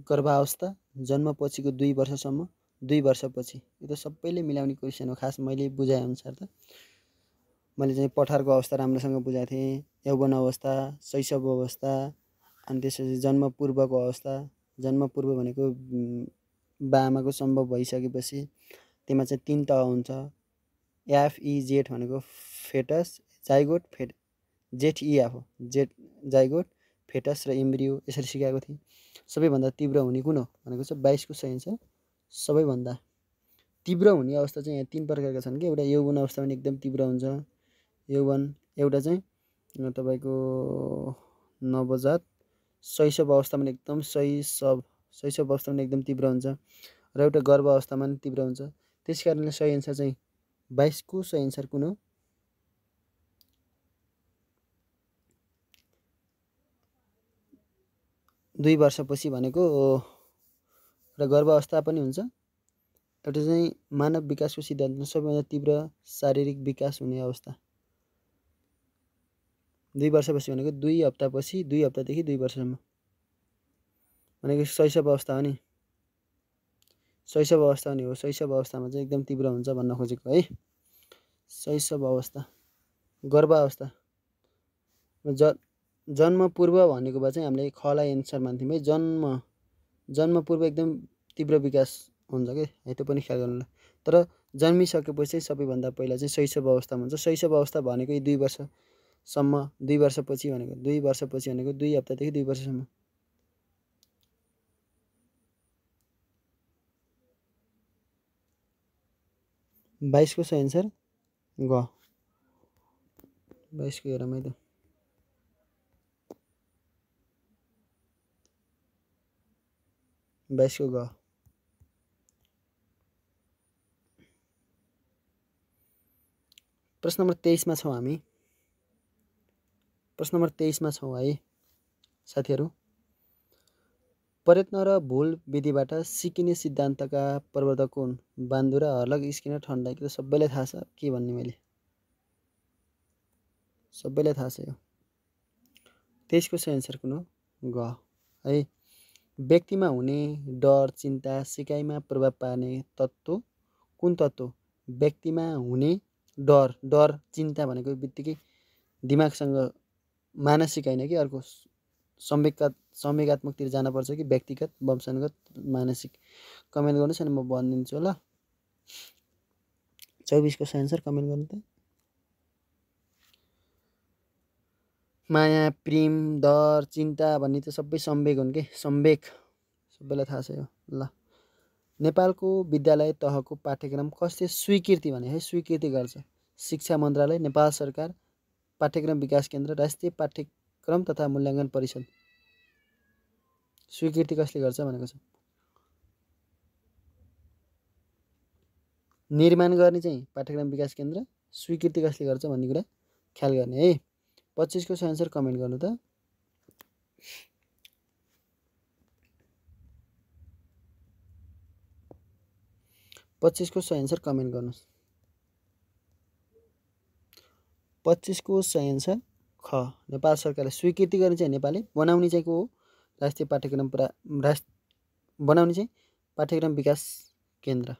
गर्भावस्था, जन्मपछिको 2 वर्षसम्म, 2 वर्षपछि। यो त सबैले मिलाउने क्वेसन हो। खास मैले बुझाए अनुसार त मैले चाहिँ पठारको अवस्था राम्रोसँग बुझाएको थिएँ। यौवन अवस्था, शैशव अवस्था, अनि त्यसपछि जन्मपूर्वको अवस्था। जन्मपूर्व भनेको बाआमाको सम्भव भइसकेपछि त्यसमा चाहिँ 3 तह हुन्छ। FEZ भनेको फेटस, जाइगोट, ZEF हो। जाइगोट, फेटस र इम्ब्रियो यसरी सिकाएको थिएँ। सबैभन्दा तीव्र हुने कुन हो भनेको चाहिँ 22 को सही एन्सर सबैभन्दा तीव्र हुने अवस्था चाहिँ यहाँ 3 प्रकारका छन् कि। एउटा यौवन अवस्था पनि एकदम तीव्र हुन्छ। यौवन एउटा चाहिँ तपाईको नवजात। शैशव अवस्था पनि एकदम शैशव अवस्था पनि एकदम तीव्र हुन्छ र एउटा गर्भ अवस्थामा पनि तीव्र हुन्छ। त्यसकारणले सही एन्सर चाहिँ 22 को सही एन्सर कुन हो। 2 वर्षपछि भनेको र गर्भ अवस्था पनि हुन्छ एउटा चाहिँ मानव विकासको सिद्धान्तमा सबैभन्दा तीव्र शारीरिक विकास हुने अवस्था 2 वर्षपछि भनेको 2 हप्तापछि 2 हप्तादेखि 2 वर्षसम्म भनेको शैशव अवस्था हो नि। शैशव अवस्था नि हो। शैशव अवस्थामा चाहिँ एकदम तीव्र हुन्छ भन्न खोजेको है। शैशव अवस्था, गर्भावस्था, जन्म पूर्व भनेको भए चाहिँ हामीले खलाई एन्सर मान्थ्यौँ है। जन्म पूर्व एकदम तीव्र विकास हुन्छ कि है, त्यो पनि ख्याल गर्नु। तर जन्मिसकेपछि चाहिँ सबैभन्दा पहिला चाहिँ शैशव अवस्थामा हुन्छ। शैशव अवस्था भनेको 2 वर्षसम्म, 2 वर्षपछि भनेको 2 वर्षपछि भनेको 2 हप्तादेखि 2 वर्षसम्म। बाइसको सही एन्सर ग। 22 को हेरौँ है त। बाइसको ग। प्रश्न नम्बर 23 मा छौँ हामी। प्रश्न नम्बर 23 मा छौँ है साथीहरू। प्रयत्न र भुल विधिबाट सिकिने सिद्धान्तका प्रवर्तक हुन्? बान्दुरा, हर्लक, स्किनर, थर्नडाइक। सबैलाई थाहा छ के भन्ने मैले, सबैलाई थाहा छ यो। 23 को सही एन्सर कुन हो? ग है। व्यक्तिमा हुने डर, चिन्ता, सिकाइमा प्रभाव पार्ने तत्त्व कुन तत्त्व? व्यक्तिमा हुने डर चिन्ता भनेको बित्तिकै दिमागसँग मानसिक होइन कि अर्को संवेगात्मकतिर जानुपर्छ कि व्यक्तिगत, वंशानुगत, मानसिक? कमेन्ट गर्नुहोस् अनि म भनिदिन्छु ल। 24 को सही एन्सर कमेन्ट गर्नु त। माया, प्रेम, डर, चिन्ता भन्ने त सबै संवेग हुन् के, संवेग। सबैलाई थाहा छ यो ल। नेपालको विद्यालय तहको पाठ्यक्रम कसले स्वीकृति भने है, स्वीकृति गर्छ? शिक्षा मन्त्रालय, नेपाल सरकार, पाठ्यक्रम विकास केन्द्र, राष्ट्रिय पाठ्यक्रम तथा मूल्याङ्कन परिषद। स्वीकृति कसले गर्छ भनेको छ? निर्माण गर्ने चाहिँ पाठ्यक्रम विकास केन्द्र, स्वीकृति कसले गर्छ भन्ने कुरा ख्याल गर्ने है। 25 को सही एन्सर कमेन्ट गर्नु त। पच्चिस को सही एन्सर कमेन्ट गर्नुहोस्। 25 को सही एन्सर ख, नेपाल सरकारले स्वीकृति गर्ने चाहिँ नेपालले, बनाउने चाहिँ को हो? राष्ट्रिय पाठ्यक्रम बनाउने चाहिँ पाठ्यक्रम विकास केन्द्र।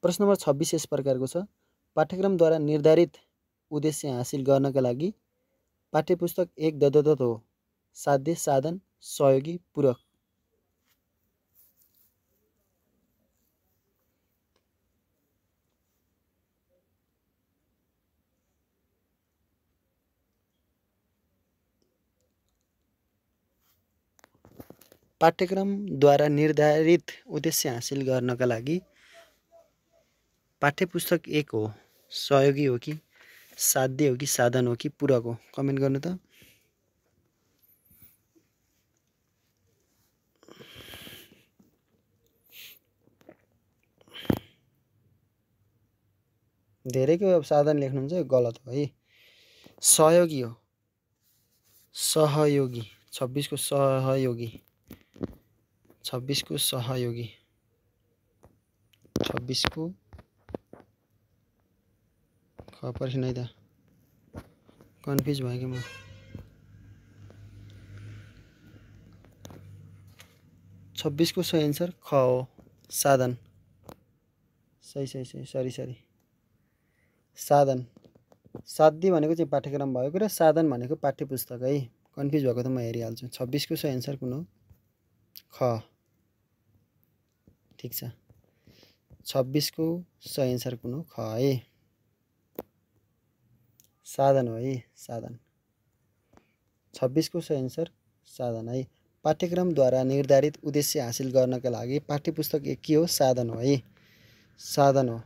प्रश्न नम्बर 26 यस प्रकारको छ। पाठ्यक्रमद्वारा निर्धारित उद्देश्य हासिल गर्नका लागि पाठ्यपुस्तक एक दत्तदत्त हो? साध्य, साधन, सहयोगी, पूरक। पाठ्यक्रमद्वारा निर्धारित उद्देश्य हासिल गर्नका लागि पाठ्यपुस्तक एक हो, सहयोगी हो कि साध्य हो कि साधन हो कि पूरक हो? कमेन्ट गर्नु त। धेरैको साधन लेख्नुहुन्छ, गलत हो है। सहयोगी हो, सहयोगी। 26 को सहयोगी, 26 को सहयोगी, 26 को ख पर्खिनु है त, कन्फ्युज भयो कि म। 26 को सही एन्सर ख हो, साधन। सही सरी साधन। साध्य भनेको चाहिँ पाठ्यक्रम भएको र साधन भनेको पाठ्यपुस्तक है। कन्फ्युज भएको त म हेरिहाल्छु। 26 को सही एन्सर कुन हो? ख। ठिक छ। 26 को सही एन्सर कुन हो? ख है, साधन हो है, साधन। 26 को सही एन्सर साधन है। पाठ्यक्रमद्वारा निर्धारित उद्देश्य हासिल गर्नका लागि पाठ्यपुस्तक एक के हो? साधन हो है, साधन हो।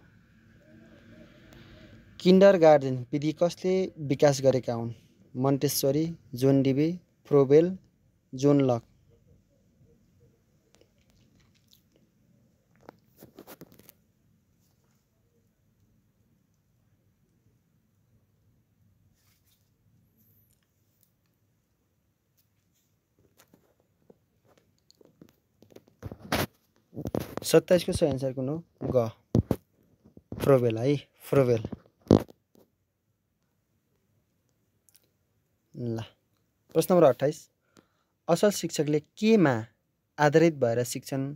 किन्डरगार्टेन विधि कसले विकास गरेका हुन्? मन्टेसरी, जोन डिबे, फ्रोबेल, जोन लक। 27 को सही आन्सर कुन हो? ग, फ्रोबेल है, फ्रोबेल। ल प्रश्न नम्बर 28, असल शिक्षकले केमा आधारित भएर शिक्षण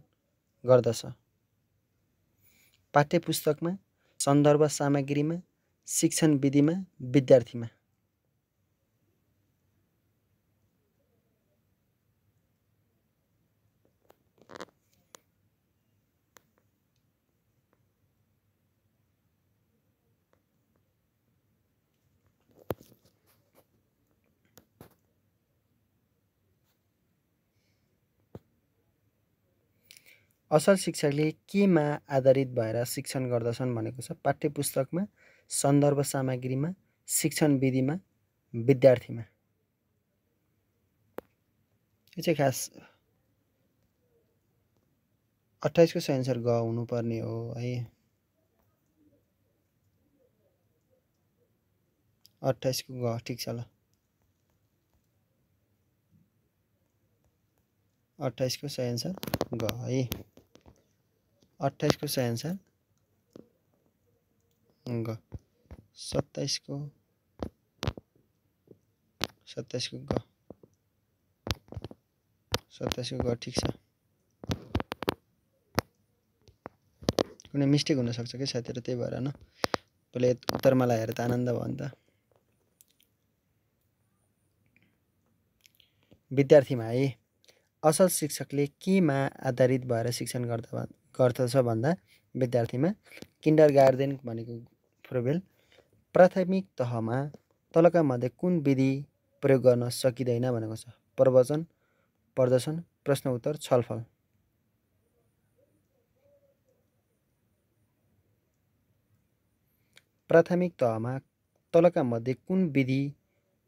गर्दछ? पाठ्यपुस्तकमा, सन्दर्भ सामग्रीमा, शिक्षण विधिमा, विद्यार्थीमा? असल शिक्षकले केमा आधारित भएर शिक्षण गर्दछन् भनेको छ? पाठ्यपुस्तकमा, सन्दर्भ सामग्रीमा, शिक्षण विधिमा, विद्यार्थीमा? यो चाहिँ खास 28 को सही आन्सर ग हुनुपर्ने हो है। 28 को ग ठिक छ। ल 28 को सही आन्सर ग है। 28 को सही आन्सर ग। 27 को ग। सत्ताइसको ग ठिक छ। कुनै मिस्टेक हुनसक्छ कि साथीहरू, त्यही भएर न पहिले उत्तरमा लगाएर त आनन्द भयो नि त। विद्यार्थीमा है, असल शिक्षकले केमा आधारित भएर शिक्षण गर्दछ भन्दा विद्यार्थीमा किन्डर गार्डेन भनेको फ्रोबेल। प्राथमिक तहमा तलका मध्ये कुन विधि प्रयोग गर्न सकिँदैन भनेको छ? प्रवचन, प्रदर्शन, प्रश्न उत्तर, छलफल? प्राथमिक तहमा तलका मध्ये कुन विधि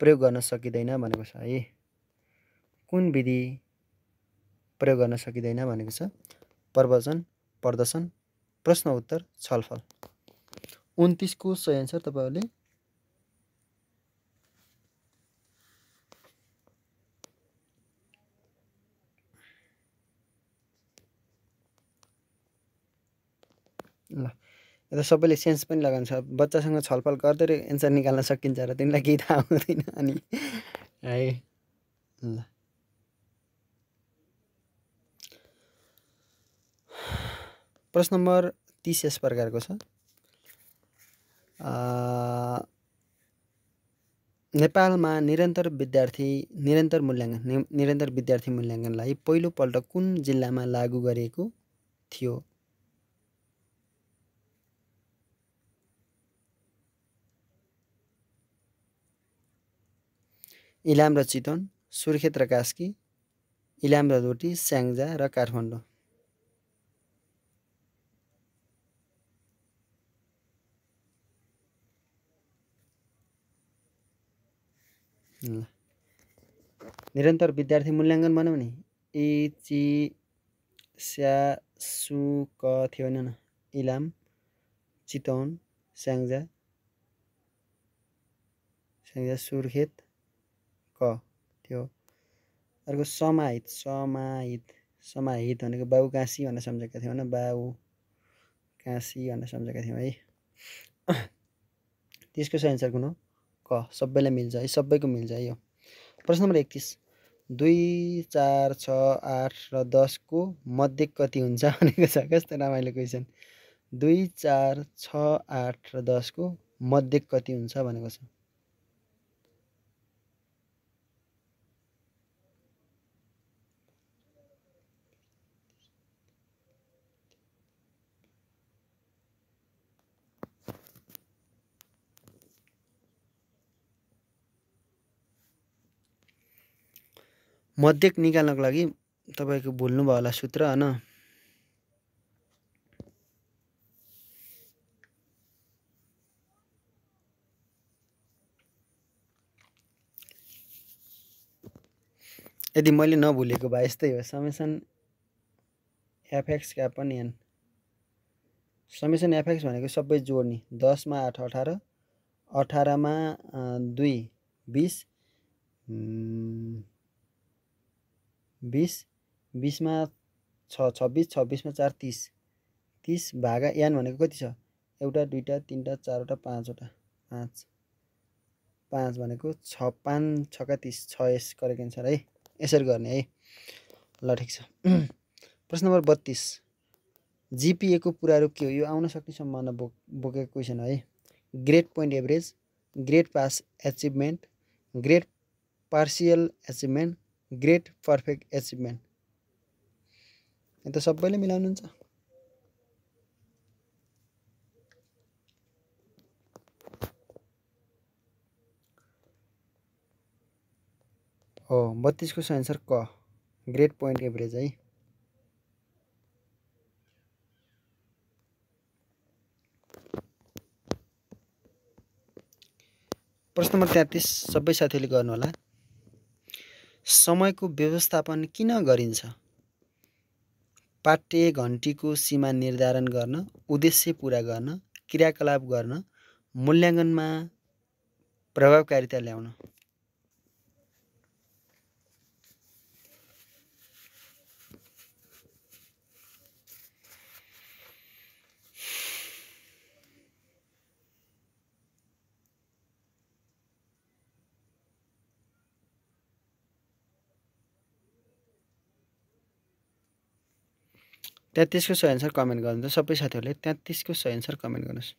प्रयोग गर्न सकिँदैन भनेको छ है? कुन विधि प्रयोग गर्न सकिँदैन भनेको छ? प्रवचन, प्रदर्शन, प्रश्न उत्तर, छलफल? 29 को सही आन्सर तपाईहरुले ल यो त सबैले सेन्स पनि लगाउँछ। बच्चासँग छलफल गर्दै एन्सर निकाल्न सकिन्छ र तिमीलाई केही थाहा हुँदैन अनि है। ल प्रश्न नम्बर 30 यस प्रकारको छ। नेपालमा निरन्तर विद्यार्थी मूल्याङ्कनलाई पहिलोपल्ट कुन जिल्लामा लागू गरिएको थियो? इलाम र चितवन, सुर्खेत र कास्की, इलाम र डोटी, स्याङ्जा र काठमाडौँ? निरन्तर विद्यार्थी मूल्याङ्कन भनौँ नि, इ ची स्या सु क थियो होइन न? इलाम, चितवन, स्याङ्जा, सुर्खेत, क थियो। अर्को समाहित भनेको बाउ काँसी भनेर सम्झेका थियौँ होइन? बाउ काँसी भनेर सम्झेका थियौँ है। त्यसको सही आन्सर कुन हो? क, सबैलाई मिल्छ है, सबैको मिल्छ है यो। प्रश्न नम्बर 31, 2, 4, 6, 8 र 10 को मध्य कति हुन्छ भनेको छ? कस्तो रमाइलो क्वेसन। 2, 4, 6, 8 र 10 को मध्य कति हुन्छ भनेको छ? मध्यक निकाल्नको लागि तपाईको भुल्नुभयो होला सूत्र हैन? यदि मैले नभुलेको भए यस्तै हो। Summation f x upon n. Summation f x भनेको सबै जोड्ने। 10 मा 8 18, 18 मा 2 20, 20 20 मा 6 26 26 मा 4 30 30 भागा n भनेको कति छ एउटा दुईटा तीनटा चारवटा पाँचवटा 5 5 भनेको 6 5 6 का 30 6 यस करेक्ट एन्सर है यसरी गर्ने है ल ठीक छ प्रश्न नम्बर 32 जीपीए को पूरा रूप के हो यो आउन सक्ने सम्भावना बोकेको क्वेशन है grade point average grade pass achievement grade partial achievement grade perfect achievement यो त सबैले मिलाउनुहुन्छ हो 32 को सही आन्सर क ग्रेड पोइन्ट एभरेज है प्रश्न नम्बर 33 सबै साथीहरूले गर्नु होला समयको व्यवस्थापन किन गरिन्छ पाठ्य घण्टीको सीमा निर्धारण गर्न उद्देश्य पूरा गर्न क्रियाकलाप गर्न मूल्याङ्कनमा प्रभावकारिता ल्याउन 33 को सही आन्सर कमेन्ट गर्नुहुन्छ सबै साथीहरूले 33 को सही आन्सर कमेन्ट गर्नुहोस्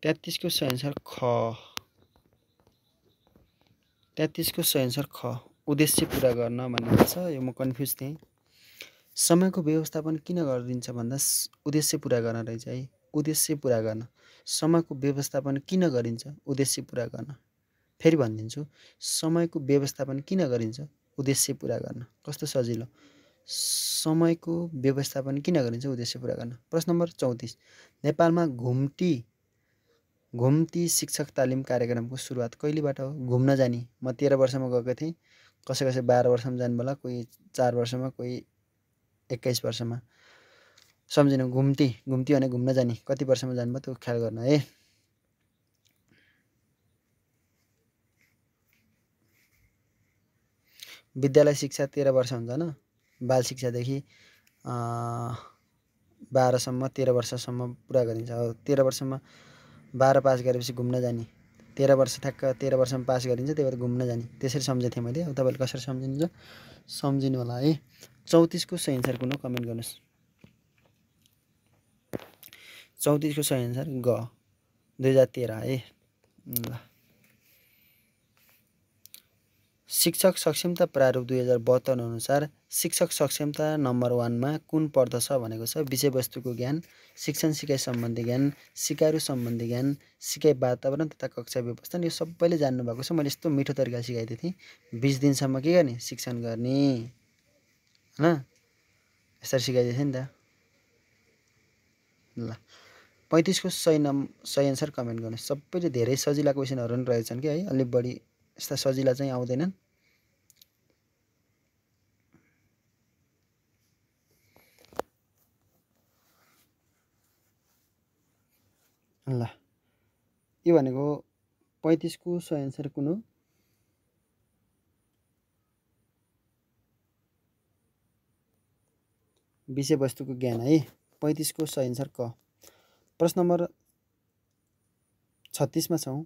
तेत्तिस को सही आन्सर ख 33 को सही आन्सर ख उद्देश्य पूरा गर्न भनेको छ यो म कन्फ्युज थिएँ समयको व्यवस्थापन किन गरिदिन्छ भन्दा उद्देश्य पूरा गर्न रहेछ है उद्देश्य पूरा गर्न समयको व्यवस्थापन किन गरिन्छ उद्देश्य पूरा गर्न फेरि भनिदिन्छु समयको व्यवस्थापन किन गरिन्छ उद्देश्य पूरा गर्न कस्तो सजिलो समयको व्यवस्थापन किन गरिन्छ उद्देश्य पूरा गर्न प्रश्न नम्बर 34 नेपालमा घुम्ती शिक्षक तालिम कार्यक्रमको सुरुवात कहिलेबाट हो घुम्न जाने म 13 वर्षमा गएको थिएँ कसै 12 वर्षमा जानु होला कोही 4 वर्षमा कोही 21 वर्षमा सम्झिनु घुम्ती भने घुम्न जाने कति वर्षमा जानुभयो त्यो ख्याल गर्न है विद्यालय शिक्षा 13 वर्ष हुन्छ न बाल शिक्षादेखि 12 सम्म 13 वर्षसम्म पुरा गरिन्छ 13 वर्षमा 12 पास गरेपछि घुम्न जाने 13 वर्ष ठ्याक्क 13 वर्षमा पास गरिन्छ त्यही भएर घुम्न जाने त्यसरी सम्झेथे मैले अब तपाईले कसरी सम्झिनुहुन्छ सम्झिनु होला है 34 को सही आन्सर कुन कमेन्ट गर्नुस् 34 को सही आन्सर ग 2013 है ल शिक्षक सक्षमता प्रारूप 2072 अनुसार शिक्षक सक्षमता नम्बर 1 मा कुन पर्दछ भनेको छ विषयवस्तुको ज्ञान शिक्षण सिकाइ सम्बन्धी ज्ञान सिकाइरु सम्बन्धी ज्ञान सिकाइ वातावरण तथा कक्षा व्यवस्थापन यो सबैले जान्नु भएको छ मैले यस्तो मिठो तरिका सिकाइदिए थिएँ 20 दिनसम्म के गर्ने शिक्षण गर्ने हैन यसरी सिकाइदिए थिएँ नि त ल 35 को सही आन्सर कमेन्ट गर्नु सबैले धेरै सजिला क्वेशनहरु पनि रहेछन् के है अलि बढी यस्ता सजिला चाहिँ आउँदैनन् ल यो भनेको 35 को सही आन्सर कुन हो विषयवस्तुको ज्ञान है 35 को सही आन्सर क प्रश्न नम्बर 36 मा छौं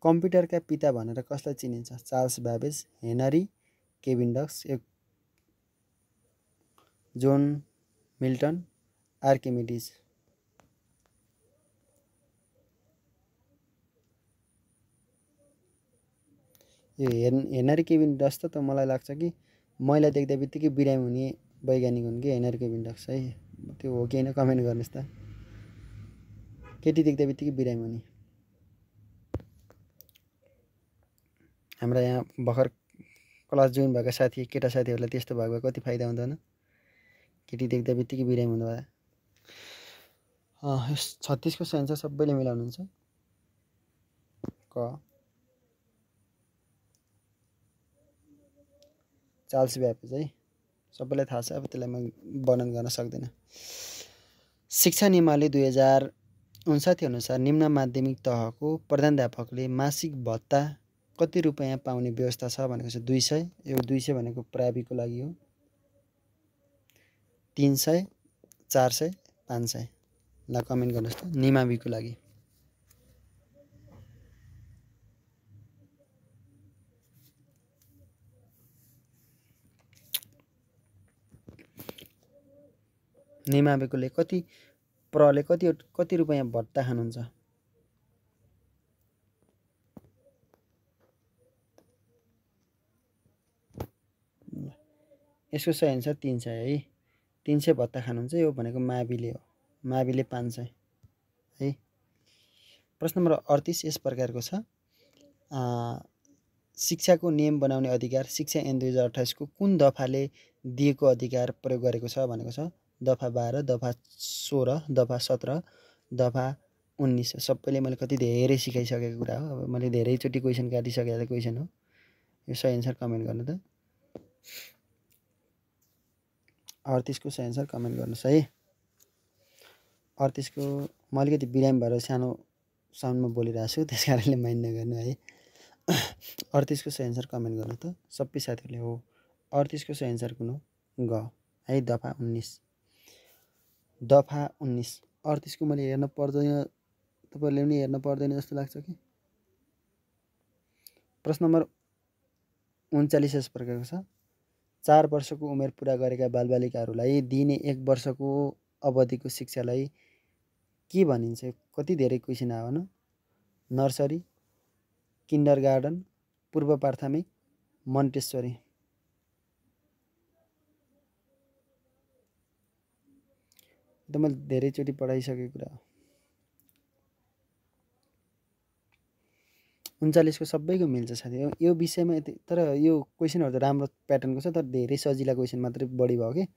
कम्प्युटरका पिता भनेर कसलाई चिनिन्छ Charles Babbage Henry Cavendish John Milton Archimedes यो हेनरी केभिन्डक्स त मलाई लाग्छ कि मैला देख्दा बित्तिकै बिरामी हुने वैज्ञानिक हुन् कि हेनरी केभिन्डक्स है त्यो हो कि हैन कमेन्ट गर्नुस् त केटी देख्दा बित्तिकै बिरामी हुने हमरा यहाँ भर्खर क्लास जोइन भएका साथी केटा साथीहरुलाई त्यस्तो भएको कति फाइदा हुँदैन केटी देख्दा बित्तिकै बिरामी हुनु भयो 36 को सही आन्सर सबैले मिलाउनुहुन्छ क चार्ल्स ब्याबेज है सबैलाई थाहा छ अब त्यसलाई म वर्णन गर्न सक्दिन शिक्षा नियमावली 2059 अनुसार निम्न माध्यमिक तहको प्रधानाध्यापकले मासिक भत्ता कति रुपैयाँ पाउने व्यवस्था छ भनेको छ 200। यो 200 भनेको प्राविको लागि हो। 300, 400, 500 ल कमेन्ट गर्नुहोस् त निमाविको लागि। निमाविकोले कति प्रले कति रुपैयाँ भत्ता खानुहुन्छ? यसको सही एन्सर 300 है। 300 भत्ता खानुहुन्छ। यो भनेको माविले हो। माविले 500 है। प्रश्न नम्बर 38 यस प्रकारको छ। शिक्षाको नियम बनाउने अधिकार शिक्षा ऐन 2028 को कुन दफाले दिएको अधिकार प्रयोग गरेको छ भनेको छ? दफा 12, दफा 16, दफा 17, दफा 19। सबैले मैले कति धेरै सिकाइसकेको कुरा हो। अब मैले धेरैचोटि क्वेसन काटिसकेको क्वेसन हो। यो सही एन्सर कमेन्ट गर्नु त। 38 को सही एन्सर कमेन्ट गर्नुहोस् है। 38 को म अलिकति बिरामी भएर सानो साउन्डमा बोलिरहेको छु, त्यस कारणले माइन्ड नगर्नु है। 38 को सही एन्सर कमेन्ट गर्नु त सबै साथीहरूले। हो 38 को सही एन्सर कुन हो? ग है, दफा 19। दफा 19। 38 को मैले हेर्न पर्दैन, तपाईँहरूले पनि हेर्न पर्दैन जस्तो लाग्छ कि। प्रश्न नम्बर 39 यस प्रकारको छ। 4 वर्षको उमेर पुरा गरेका बालबालिकाहरूलाई दिइने 1 वर्षको अवधिको शिक्षालाई के भनिन्छ? कति धेरै क्वेसन आयो न। नर्सरी, किन्डरगार्टन, पूर्व प्राथमिक, मन्टेसरी। त मैले धेरैचोटि पढाइसकेको कुरा हो। 39 को सबैको मिल्छ साथी। यो विषयमा तर यो क्वेसनहरू त राम्रो प्याटर्नको छ, तर धेरै सजिला क्वेसन मात्रै बढी भयो कि।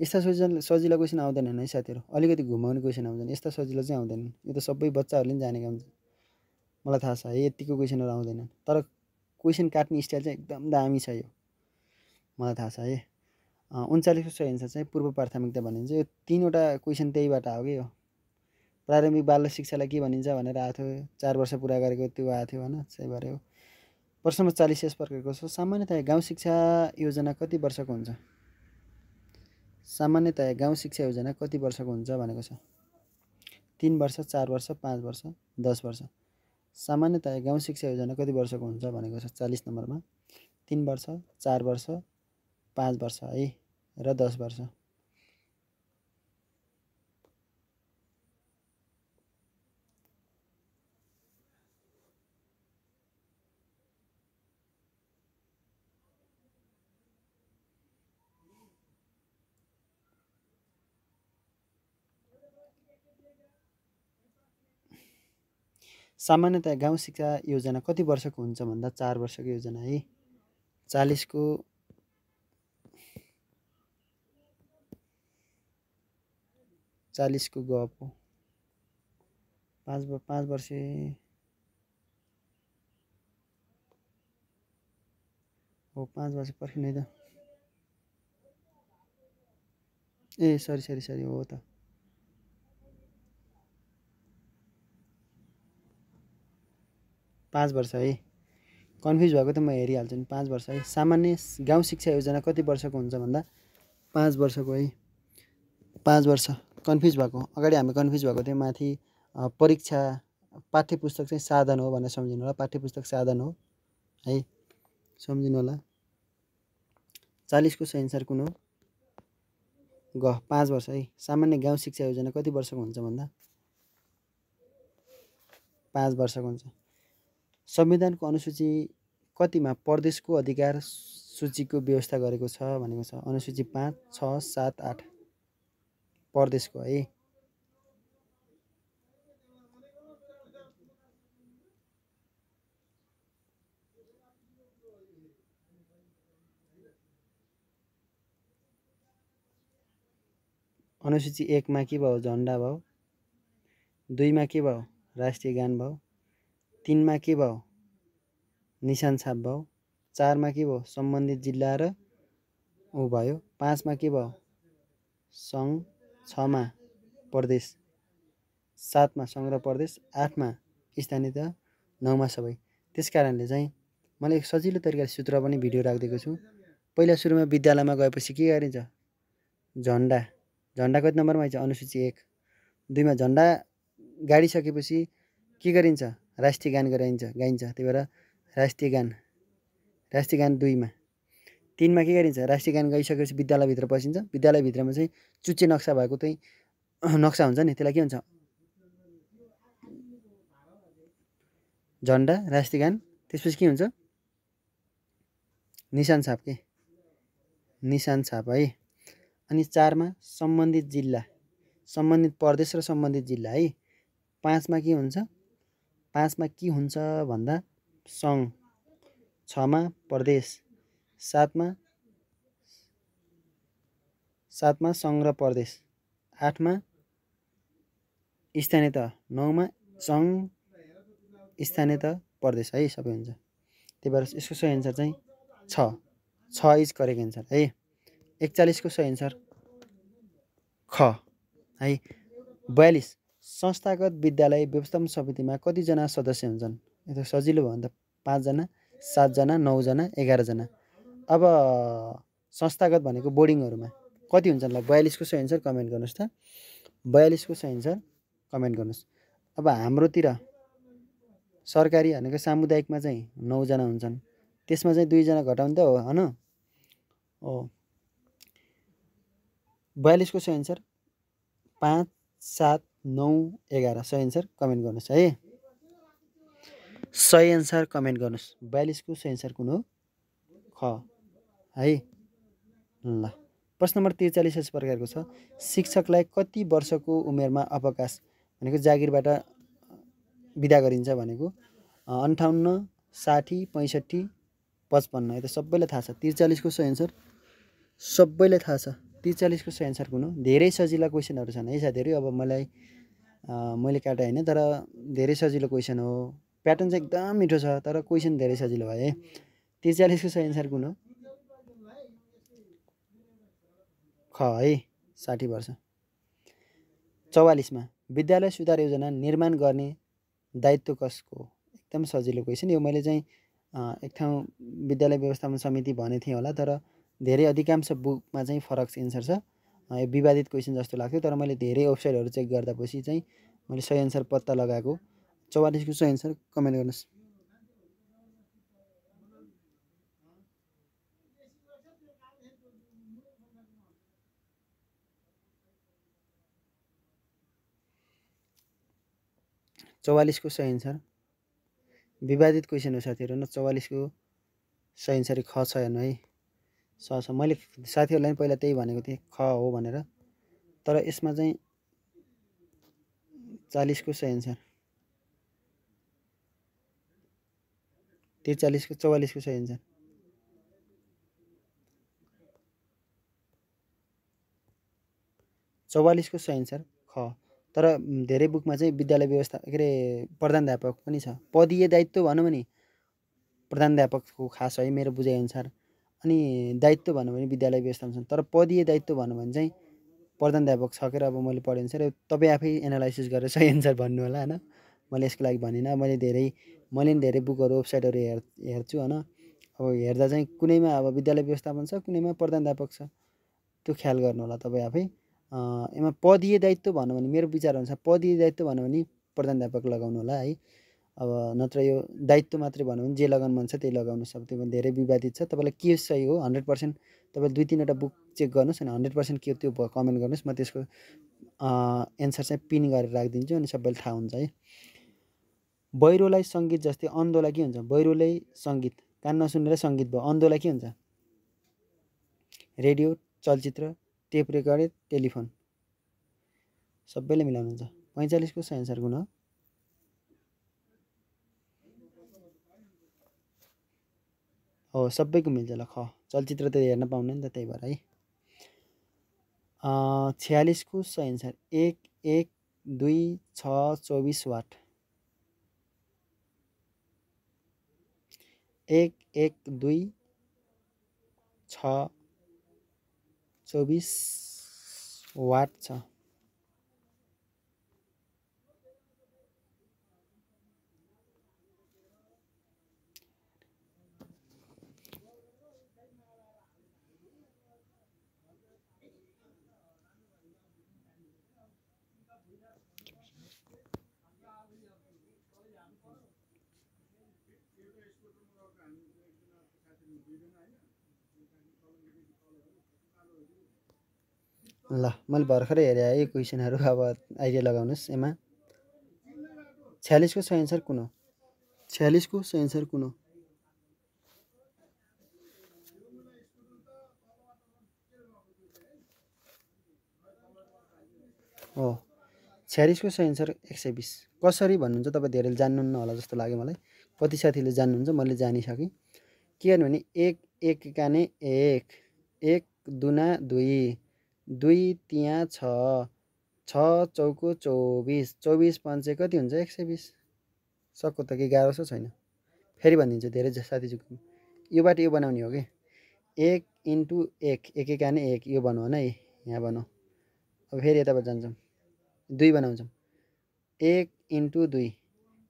यस्ता सजिला क्वेसन आउँदैनन् है साथीहरू। अलिकति घुमाउने क्वेसन आउँछन्, यस्ता सजिलो चाहिँ आउँदैनन्। यो त सबै बच्चाहरूले पनि जानेका हुन्छ, मलाई थाहा छ है। यतिको क्वेसनहरू आउँदैनन्, तर क्वेसन काट्ने स्टाइल चाहिँ एकदम दामी छ यो, मलाई थाहा छ है। 39 को सही एन्सर चाहिँ पूर्व प्राथमिकता भनिन्छ। यो 3वटा क्वेसन त्यहीबाट आयो कि। यो प्रारम्भिक बाल शिक्षालाई के भनिन्छ भनेर आएको थियो। 4 वर्ष पुरा गरेको त्यो आएको थियो होइन, सही भएर हो। प्रश्न नम्बर 40 यस प्रकारको छ। सामान्यतया गाउँ शिक्षा योजना कति वर्षको हुन्छ? सामान्यतया गाउँ शिक्षा योजना कति वर्षको हुन्छ भनेको छ? 3 वर्ष, 4 वर्ष, 5 वर्ष, 10 वर्ष। सामान्यतया गाउँ शिक्षा योजना कति वर्षको हुन्छ भनेको छ? 40 नम्बरमा 3 वर्ष, 4 वर्ष, 5 वर्ष है र 10 वर्ष। सामान्यतया गाउँ शिक्षा योजना कति वर्षको हुन्छ भन्दा 4 वर्षको योजना है। 40 को 40 को गप हो। 5 वर्ष हो। 5 वर्ष पर्खिनु है त। ए सरी हो त। पाँच वर्ष है। कन्फ्युज भएको त म हेरिहाल्छु नि। 5 वर्ष है। सामान्य गाउँ शिक्षा योजना कति वर्षको हुन्छ भन्दा 5 वर्षको है। 5 वर्ष। कन्फ्युज भएको अगाडि हामी कन्फ्युज भएको थियो माथि परीक्षा पाठ्यपुस्तक चाहिँ साधन हो भनेर सम्झिनु होला। पाठ्यपुस्तक साधन हो है, सम्झिनु होला। 40 को सही एन्सर कुन हो? ग 5 वर्ष है। सामान्य गाउँ शिक्षा योजना कति वर्षको हुन्छ भन्दा 5 वर्षको हुन्छ। संविधानको अनुसूची कतिमा प्रदेशको अधिकार सूचीको व्यवस्था गरेको छ भनेको छ? अनुसूची 5, 6, 7, 8 प्रदेशको है। अनुसूची 1 मा के भयो? झन्डा भयो। 2 मा के भयो? राष्ट्रिय गान भयो। 3 मा के भयो? निशान छाप भयो। 4 मा के भयो? सम्बन्धित जिल्ला र ऊ भयो। 5 मा के भयो? सङ्घ। 6 मा प्रदेश, 7 मा सङ्घ र प्रदेश, 8 मा स्थानीय तह, 9 मा सबै। त्यस कारणले चाहिँ मैले एक सजिलो तरिकाले सूत्र पनि भिडियो राखिदिएको छु। पहिला सुरुमा विद्यालयमा गएपछि के गरिन्छ? झन्डा, झन्डा कति नम्बरमा आइन्छ? अनुसूची 1। 2 मा झन्डा गाडिसकेपछि के गरिन्छ? राष्ट्रिय गान गाइन्छ। त्यही भएर राष्ट्रिय गान 2 मा। 3 मा के गरिन्छ? राष्ट्रिय गान गाइसकेपछि विद्यालयभित्र पसिन्छ। विद्यालयभित्रमा चाहिँ चुच्चे नक्सा भएको चाहिँ नक्सा हुन्छ नि, त्यसलाई के हुन्छ? झन्डा, राष्ट्रिय गान, त्यसपछि के हुन्छ? निशान छाप के, निशान छाप है। अनि 4 मा सम्बन्धित जिल्ला, सम्बन्धित प्रदेश र सम्बन्धित जिल्ला है। 5 मा के हुन्छ? 5 मा के हुन्छ भन्दा सङ्घ, 6 मा प्रदेश, 7 मा सङ्घ र प्रदेश, 8 मा स्थानीय तह, 9 मा सङ्घ, स्थानीय तह, प्रदेश है, सबै हुन्छ। त्यही भएर यसको सही एन्सर चाहिँ 6 इज करेक्ट एन्सर है। 41 को सही एन्सर ख है। 42 संस्थागत विद्यालय व्यवस्थापन समितिमा कतिजना सदस्य हुन्छन्? यो त सजिलो भयो नि त, 5 जना, 7 जना, 9 जना, 11 जना। अब संस्थागत भनेको बोर्डिङहरूमा कति हुन्छन्? ल 42 को सही एन्सर कमेन्ट गर्नुहोस् त। 42 को सही एन्सर कमेन्ट गर्नुहोस्। अब हाम्रोतिर सरकारी भनेको सामुदायिकमा चाहिँ 9 जना हुन्छन्, त्यसमा चाहिँ 2 जना घटाउने त हो हैन? हो। 42 को सही एन्सर 5, 7, 9, 11 सही एन्सर कमेन्ट गर्नुहोस् है। सही एन्सर कमेन्ट गर्नुहोस्। 42 को सही एन्सर कुन हो? ख है। ल प्रश्न नम्बर 43 यस प्रकारको छ। शिक्षकलाई कति वर्षको उमेरमा अवकाश भनेको जागिरबाट बिदा गरिन्छ भनेको? 58, 60, 65, 55। यो त सबैलाई थाहा छ। 43 को सही एन्सर सबैलाई थाहा छ। 43 को सही एन्सर कुन हो? धेरै सजिला क्वेसनहरू छन् है साथीहरू। अब मैले काटे होइन, तर धेरै सजिलो क्वेसन हो। प्याटर्न चाहिँ एकदम मिठो छ, तर क्वेसन धेरै सजिलो भयो है। 43 को सही एन्सर कुन हो? ख है, 60 वर्ष। 44 मा विद्यालय सुधार योजना निर्माण गर्ने दायित्व कसको? एकदम सजिलो क्वेसन यो। मैले चाहिँ एक ठाउँ विद्यालय व्यवस्थापन समिति भने थिएँ होला, तर धेरै अधिकांश बुकमा चाहिँ फरक एन्सर छ। यो विवादित क्वेसन जस्तो लाग्थ्यो, तर मैले धेरै वेबसाइटहरू चेक गर्दापछि चाहिँ मैले सही एन्सर पत्ता लगाएको। 44 को सही एन्सर कमेन्ट गर्नुहोस्। चौवालीस को सही एन्सर विवादित क्वेसन हो साथीहरू। न 44 को सही एन्सर ख छ हेर्नु है, छ। मैले साथीहरूलाई पहिला त्यही भनेको थिएँ, ख हो भनेर, तर यसमा चाहिँ 40 को सही एन्सर 43 को 44 को सही एन्सर 44 को सही एन्सर ख। तर धेरै बुकमा चाहिँ विद्यालय व्यवस्था के अरे प्रधानाध्यापक पनि छ। पदीय दायित्व भनौँ भने प्रधानाध्यापकको खास है मेरो बुझाइअनुसार। अनि दायित्व भनौँ भने विद्यालय व्यवस्थापन, तर पदीय दायित्व भनौँ भने चाहिँ प्रधानाध्यापक छ के। अब मैले पढेअनुसार तपाईँ आफै एनालाइसिस गरेर सही एन्सर भन्नु होला होइन, मैले यसको लागि भनिनँ। मैले नि धेरै बुकहरू वेबसाइटहरू हेर्छु होइन। अब हेर्दा चाहिँ कुनैमा अब विद्यालय व्यवस्थापन छ, कुनैमा प्रधानाध्यापक छ, त्यो ख्याल गर्नु होला तपाईँ आफै। यसमा पदीय दायित्व भनौँ भने मेरो विचारअनुसार पदीय दायित्व भनौँ भने प्रधानाध्यापक लगाउनु होला है। अब नत्र यो दायित्व मात्रै भनौँ भने जे लगाउनु मन छ त्यही लगाउनु सक्छ। त्यो धेरै विवादित छ। तपाईँलाई के सही हो 100% तपाईँ 2-3वटा बुक चेक गर्नुहोस् अनि 100% के त्यो कमेन्ट गर्नुहोस्। म त्यसको एन्सर चाहिँ पिन गरेर राखिदिन्छु अनि सबैलाई थाहा हुन्छ है। बहिरोलाई सङ्गीत जस्तै अन्धोलाई के हुन्छ? बहिरोलाई सङ्गीत कान नसुनेर सङ्गीत भयो। अन्धोलाई के हुन्छ? रेडियो, चलचित्र, टेप रेकर्डेड, टेलिफोन। सबैले मिलाउनुहुन्छ। 45 को सही एन्सर कुन हो? हो, सबैको मिल्छ ल ख। चलचित्र त हेर्न पाउने नि त, त्यही भएर है। 46 को सही एन्सर 1, 1, 2, 6, 24 वाट। 1, 1, 2, 6, 24 वाट छ। ल मैले भर्खरै हेरेँ है क्वेसनहरू। अब आइडिया लगाउनुहोस् यसमा। 46 को सही एन्सर कुन हो? 46 को सही एन्सर कुन हो? हो 46 को सही एन्सर 120। कसरी भन्नुहुन्छ तपाईँ धेरैले जान्नुहुन्न होला जस्तो लाग्यो मलाई। कति साथीले जान्नुहुन्छ, मैले जानिसकेँ। के गर्नु भने एक काने एक, एक दुना दुई, दुई तिया छ, छ चौको 24, 24 पञ्चे कति हुन्छ? 120। सक्को त के गाह्रो छ छैन? फेरि भनिदिन्छु, धेरै साथी चुक्नु। योबाट यो बनाउने हो कि एक इन्टु एक, एक काने एक, यो बनाउन है, यहाँ बनाऊ। अब फेरि यताबाट जान्छौँ, दुई बनाउँछौँ। एक इन्टु दुई,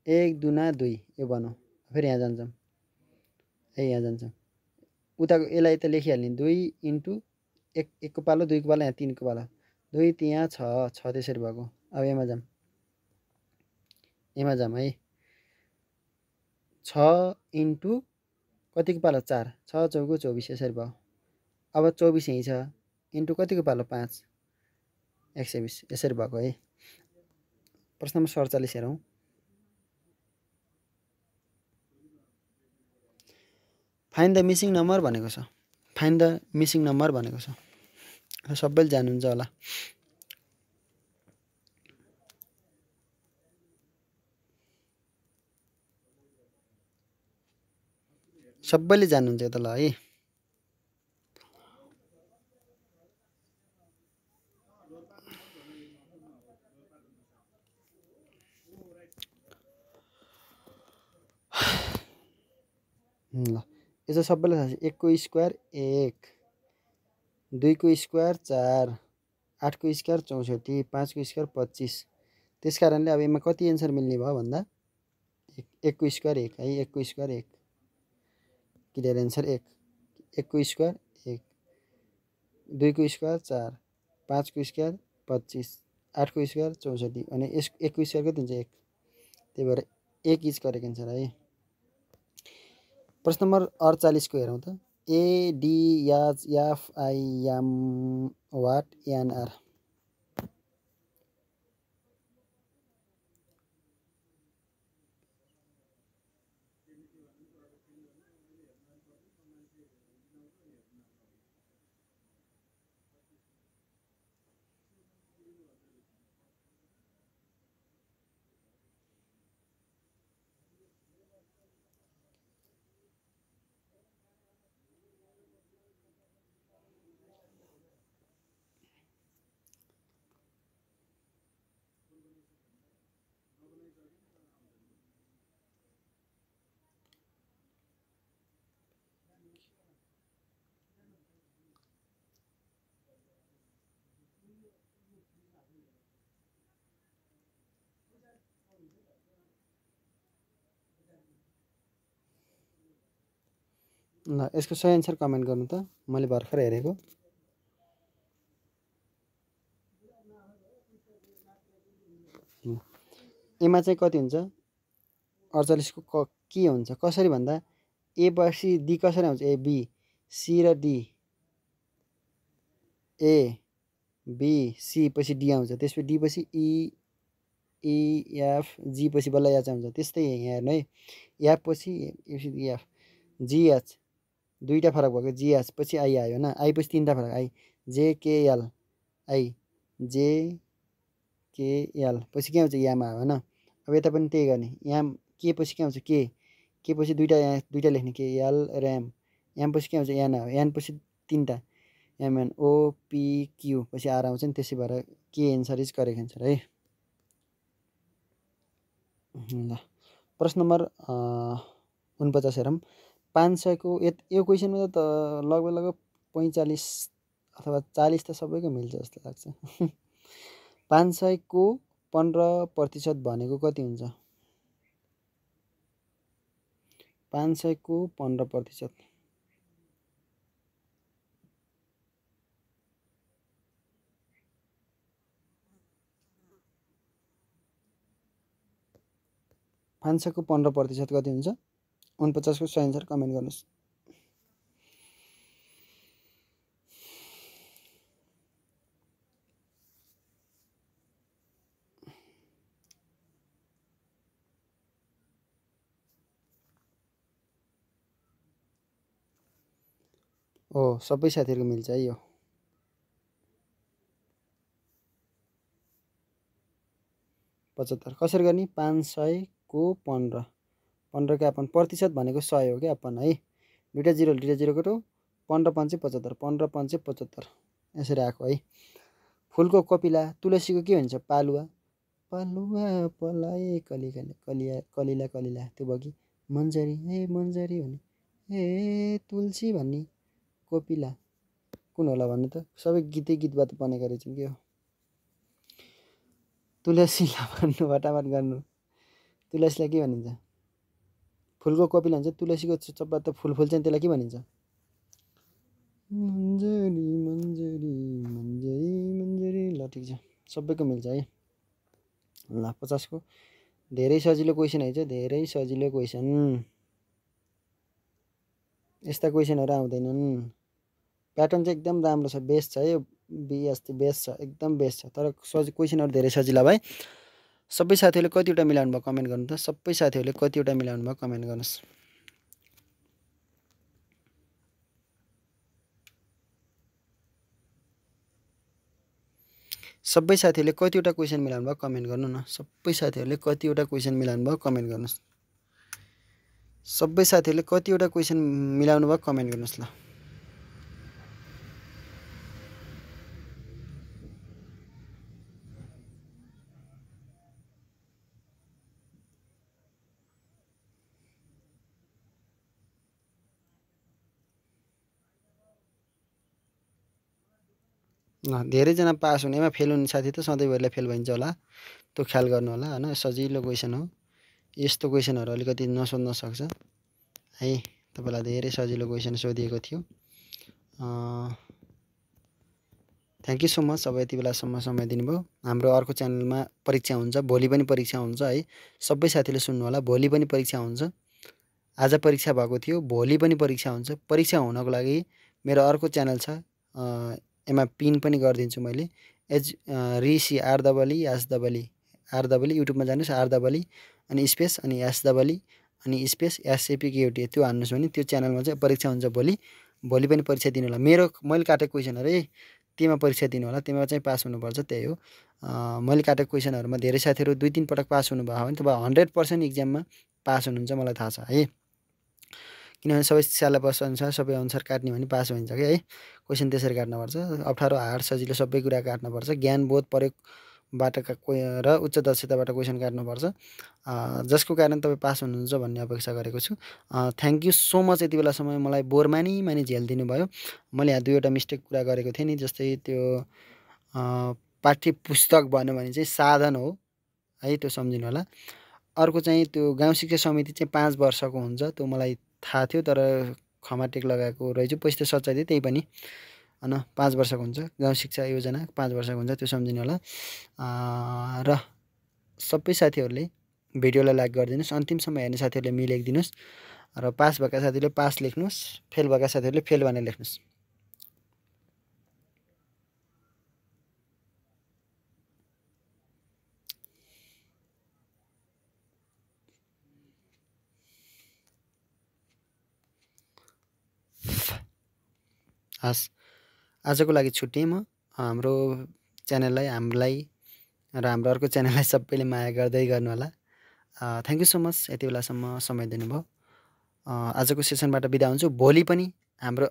एक दुना दुई, यो बनाऊ। फेरि यहाँ जान्छौँ है, यहाँ जान्छौँ। उताको यसलाई त लेखिहाल्ने, दुई इन्टु एक, एकको पालो, दुईको पालो, यहाँ तिनको पालो, दुई तिया छ, छ त्यसरी भएको। अब यसमा जाऊँ, यसमा जाऊँ है। छ इन्टु कतिको पालो? 4, छ चौको 24, यसरी भयो। अब 24 यहीँ छ, इन्टु कतिको पालो? 5, 120, यसरी भएको है। प्रश्न नम्बर 47 हेरौँ। फाइन्ड द मिसिङ नम्बर भनेको छ। फाइन्ड द मिसिङ नम्बर भनेको छ। सबैले जान्नुहुन्छ होला। सबैले जान्नुहुन्छ त ल है। ल यसो सबैले थाहा छ। 1 को स्क्वायर 1, 2 को स्क्वायर 4, 8 को स्क्वायर 64, 5 को स्क्वायर 25। त्यस कारणले अब यसमा कति एन्सर मिल्ने भयो भन्दा 1 को स्क्वायर 1 है। 1 को स्क्वायर 1, क्लियर एन्सर 1। 1 को स्क्वायर 1, 2 को स्क्वायर 4, 5 को स्क्वायर 25, 8 को स्क्वायर 64 अनि 1 को स्क्वायर कति हुन्छ? 1। त्यही भएर 1 इज करेक्ट एन्सर है। प्रश्न नम्बर 48 को हेरौँ त। A D H F I M वाट एन आर। ल यसको सही एन्सर कमेन्ट गर्नु त, मैले भर्खर हेरेको। एमा चाहिँ कति हुन्छ? 48 को के हुन्छ? कसरी भन्दा ए पछि डी कसरी आउँछ? ए बी, सी र डी, ए बी सी पछि डी आउँछ। त्यसपछि डी पछि ई, ई एफ जी पछि बल्ल एच आउँछ। त्यस्तै यहाँ हेर्नु है, एफ पछि एफ, जिएच दुईवटा फरक भएको, जिएच पछि आई आयो होइन, आई पछि तिनवटा फरक, आई जेकेएल, आई जेकेएल पछि के आउँछ? याम आयो होइन। अब यता पनि त्यही गर्ने, याम के पछि के आउँछ? के पछि दुईवटा लेख्ने, के एल र एम, एम पछि के आउँछ? एन आयो, एन पछि तिनवटा, एमएन ओपिक्यू पछि आर आउँछ नि। त्यसै भएर के एन्सर इज करेक्ट एन्सर है। ल प्रश्न नम्बर 49 हेरौँ। 500 को यो क्वेसनमा त लगभग 45 अथवा 40 त सबैको मिल्छ जस्तो लाग्छ। 500 को 15% भनेको कति हुन्छ? 500 को 15%। को 15% कति हुन्छ? 49 को सही एन्सर कमेन्ट गर्नुहोस्। ओ सबै साथीहरूको मिल्छ है यो। पचहत्तर कसरी गर्ने 500 को 15 15 का अपन प्रतिशत भनेको 100 हो क्या अपन है। दुईटा जिरो कटो 15 5 75 15 5 75 यसरी आएको है। फुलको कपिला तुलसीको के भन्छ पालुवा पालुवा पलाए कलिला कलिला त्यो भयो कि मन्जरी ए मन्जरी भन्ने ए तुलसी भन्ने कोपिला कुन होला भन्नु त सबै गीतै गीतबाट बनेको रहेछन् के हो। तुलसीलाई भन्नु फटाफट गर्नु तुलसीलाई के भनिन्छ फुलको कोपिला हुन्छ तुलसीको चप्पा त फुल फुल्छ नि त्यसलाई के भनिन्छ मन्जरी मन्जरी मन्जरी मन्जरी ल ठिक छ सबैको मिल्छ है। ल 50 को धेरै सजिलो क्वेसन है धेरै सजिलो क्वेसन यस्ता क्वेसनहरू आउँदैनन्। प्याटर्न चाहिँ एकदम राम्रो छ बेस्ट छ यो बिएसटी बेस्ट छ एकदम बेस्ट छ तर क्वेसनहरू धेरै सजिलो भाइ। सबै साथीहरूले कतिवटा मिलाउनु भयो कमेन्ट गर्नु त सबै साथीहरूले कतिवटा मिलाउनु भयो कमेन्ट गर्नुहोस्। सबै साथीहरूले कतिवटा क्वेसन मिलाउनु भयो कमेन्ट गर्नु न सबै साथीहरूले कतिवटा क्वेसन मिलाउनु भयो कमेन्ट गर्नुहोस्। सबै साथीहरूले कतिवटा क्वेसन मिलाउनु भयो कमेन्ट गर्नुहोस् ल। धेरैजना पास हुनेमा फेल हुने साथी त सधैँभरिलाई फेल भइन्छ होला त्यो ख्याल गर्नु होला होइन। सजिलो क्वेसन हो यस्तो क्वेसनहरू अलिकति नसोध्न सक्छ है। तपाईँलाई धेरै सजिलो क्वेसन सोधिएको थियो। थ्याङ्क यू सो मच अब यति बेलासम्म समय दिनुभयो। हाम्रो अर्को च्यानलमा परीक्षा हुन्छ भोलि पनि परीक्षा हुन्छ है। सबै साथीले सुन्नु होला भोलि पनि परीक्षा हुन्छ। आज परीक्षा भएको थियो भोलि पनि परीक्षा हुन्छ। परीक्षा हुनको लागि मेरो अर्को च्यानल छ एमा पिन पनि गरिदिन्छु मैले ऋषि आरडबली आरडबली युट्युबमा जानुहोस् आरडबली अनि स्पेस अनि एसडबली अनि स्पेस एसएपीकेयुटी त्यो हान्नुहोस् भने त्यो च्यानलमा चाहिँ परीक्षा हुन्छ भोलि पनि परीक्षा दिनु होला। मैले काटेको क्वेसनहरू है त्यसमा परीक्षा दिनु होला त्यसमा चाहिँ पास हुनुपर्छ त्यही हो। मैले काटेको क्वेसनहरूमा धेरै साथीहरू 2-3 पटक पास हुनुभयो भने तपाईँ 100% इक्जाममा पास हुनुहुन्छ मलाई थाहा छ है। किनभने सबै सिलेबस अनुसार सबै अनुसार काट्ने भने पास हुन्छ कि है। क्वेसन त्यसरी काट्नुपर्छ अप्ठ्यारो हार्ड सजिलो सबै कुरा काट्नुपर्छ ज्ञान बोध प्रयोगबाट र उच्च दक्षताबाट क्वेसन काट्नुपर्छ जसको कारण तपाईँ पास हुनुहुन्छ भन्ने अपेक्षा गरेको छु। थ्याङ्क यू सो मच यति बेलासम्म मलाई बोर मानी झेलिदिनु भयो। मैले यहाँ 2वटा मिस्टेक कुरा गरेको थिएँ नि जस्तै त्यो पाठ्य पुस्तक भन्यो भने चाहिँ साधन हो है त्यो सम्झिनु होला। अर्को चाहिँ त्यो गाउँ शिक्षा समिति चाहिँ 5 वर्षको हुन्छ त्यो मलाई थाहा थियो तर खमा टेक लगाएको रहेछु पैसा सच्चाइ थियो त्यही पनि होइन 5 वर्षको हुन्छ गाउँ शिक्षा योजना 5 वर्षको हुन्छ त्यो सम्झिनु होला। र सबै साथीहरूले भिडियोलाई लाइक गरिदिनुहोस् अन्तिमसम्म हेर्ने साथीहरूले लेखिदिनुहोस् र पास भएका साथीहरूले पास लेख्नुहोस् फेल भएका साथीहरूले फेल भनेर लेख्नुहोस्। हस् आजको लागि छुट्टेँ म। हाम्रो च्यानललाई हामीलाई र हाम्रो अर्को च्यानललाई सबैले माया गर्दै गर्नु होला। थ्याङ्क यू सो मच यति बेलासम्म समय दिनुभयो। आजको सेसनबाट बिदा हुन्छु। भोलि पनि हाम्रो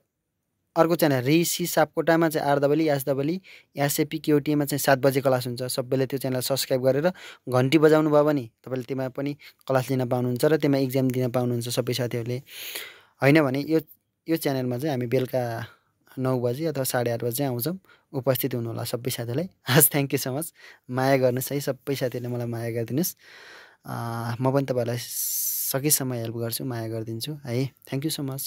अर्को च्यानल ऋषि सापकोटामा चाहिँ आरडबली एसडबली एसएपीकेयुटीमा चाहिँ 7 बजे क्लास हुन्छ। सबैले त्यो च्यानल सब्सक्राइब गरेर घन्टी बजाउनु भयो भने तपाईँले त्यसमा पनि क्लास लिन पाउनुहुन्छ र त्यसमा इक्जाम दिन पाउनुहुन्छ सबै साथीहरूले। होइन भने यो च्यानलमा चाहिँ हामी बेलुका 9 बजी अथवा 8:30 बजी आउँछौँ उपस्थित हुनु होला सबै साथीलाई। हस् थ्याङ्क यू सो मच माया गर्नुहोस् है सबै साथीहरूले मलाई माया गरिदिनुहोस्। म पनि तपाईँहरूलाई सकेसम्म हेल्प गर्छु माया गरिदिन्छु है। Thank you so much.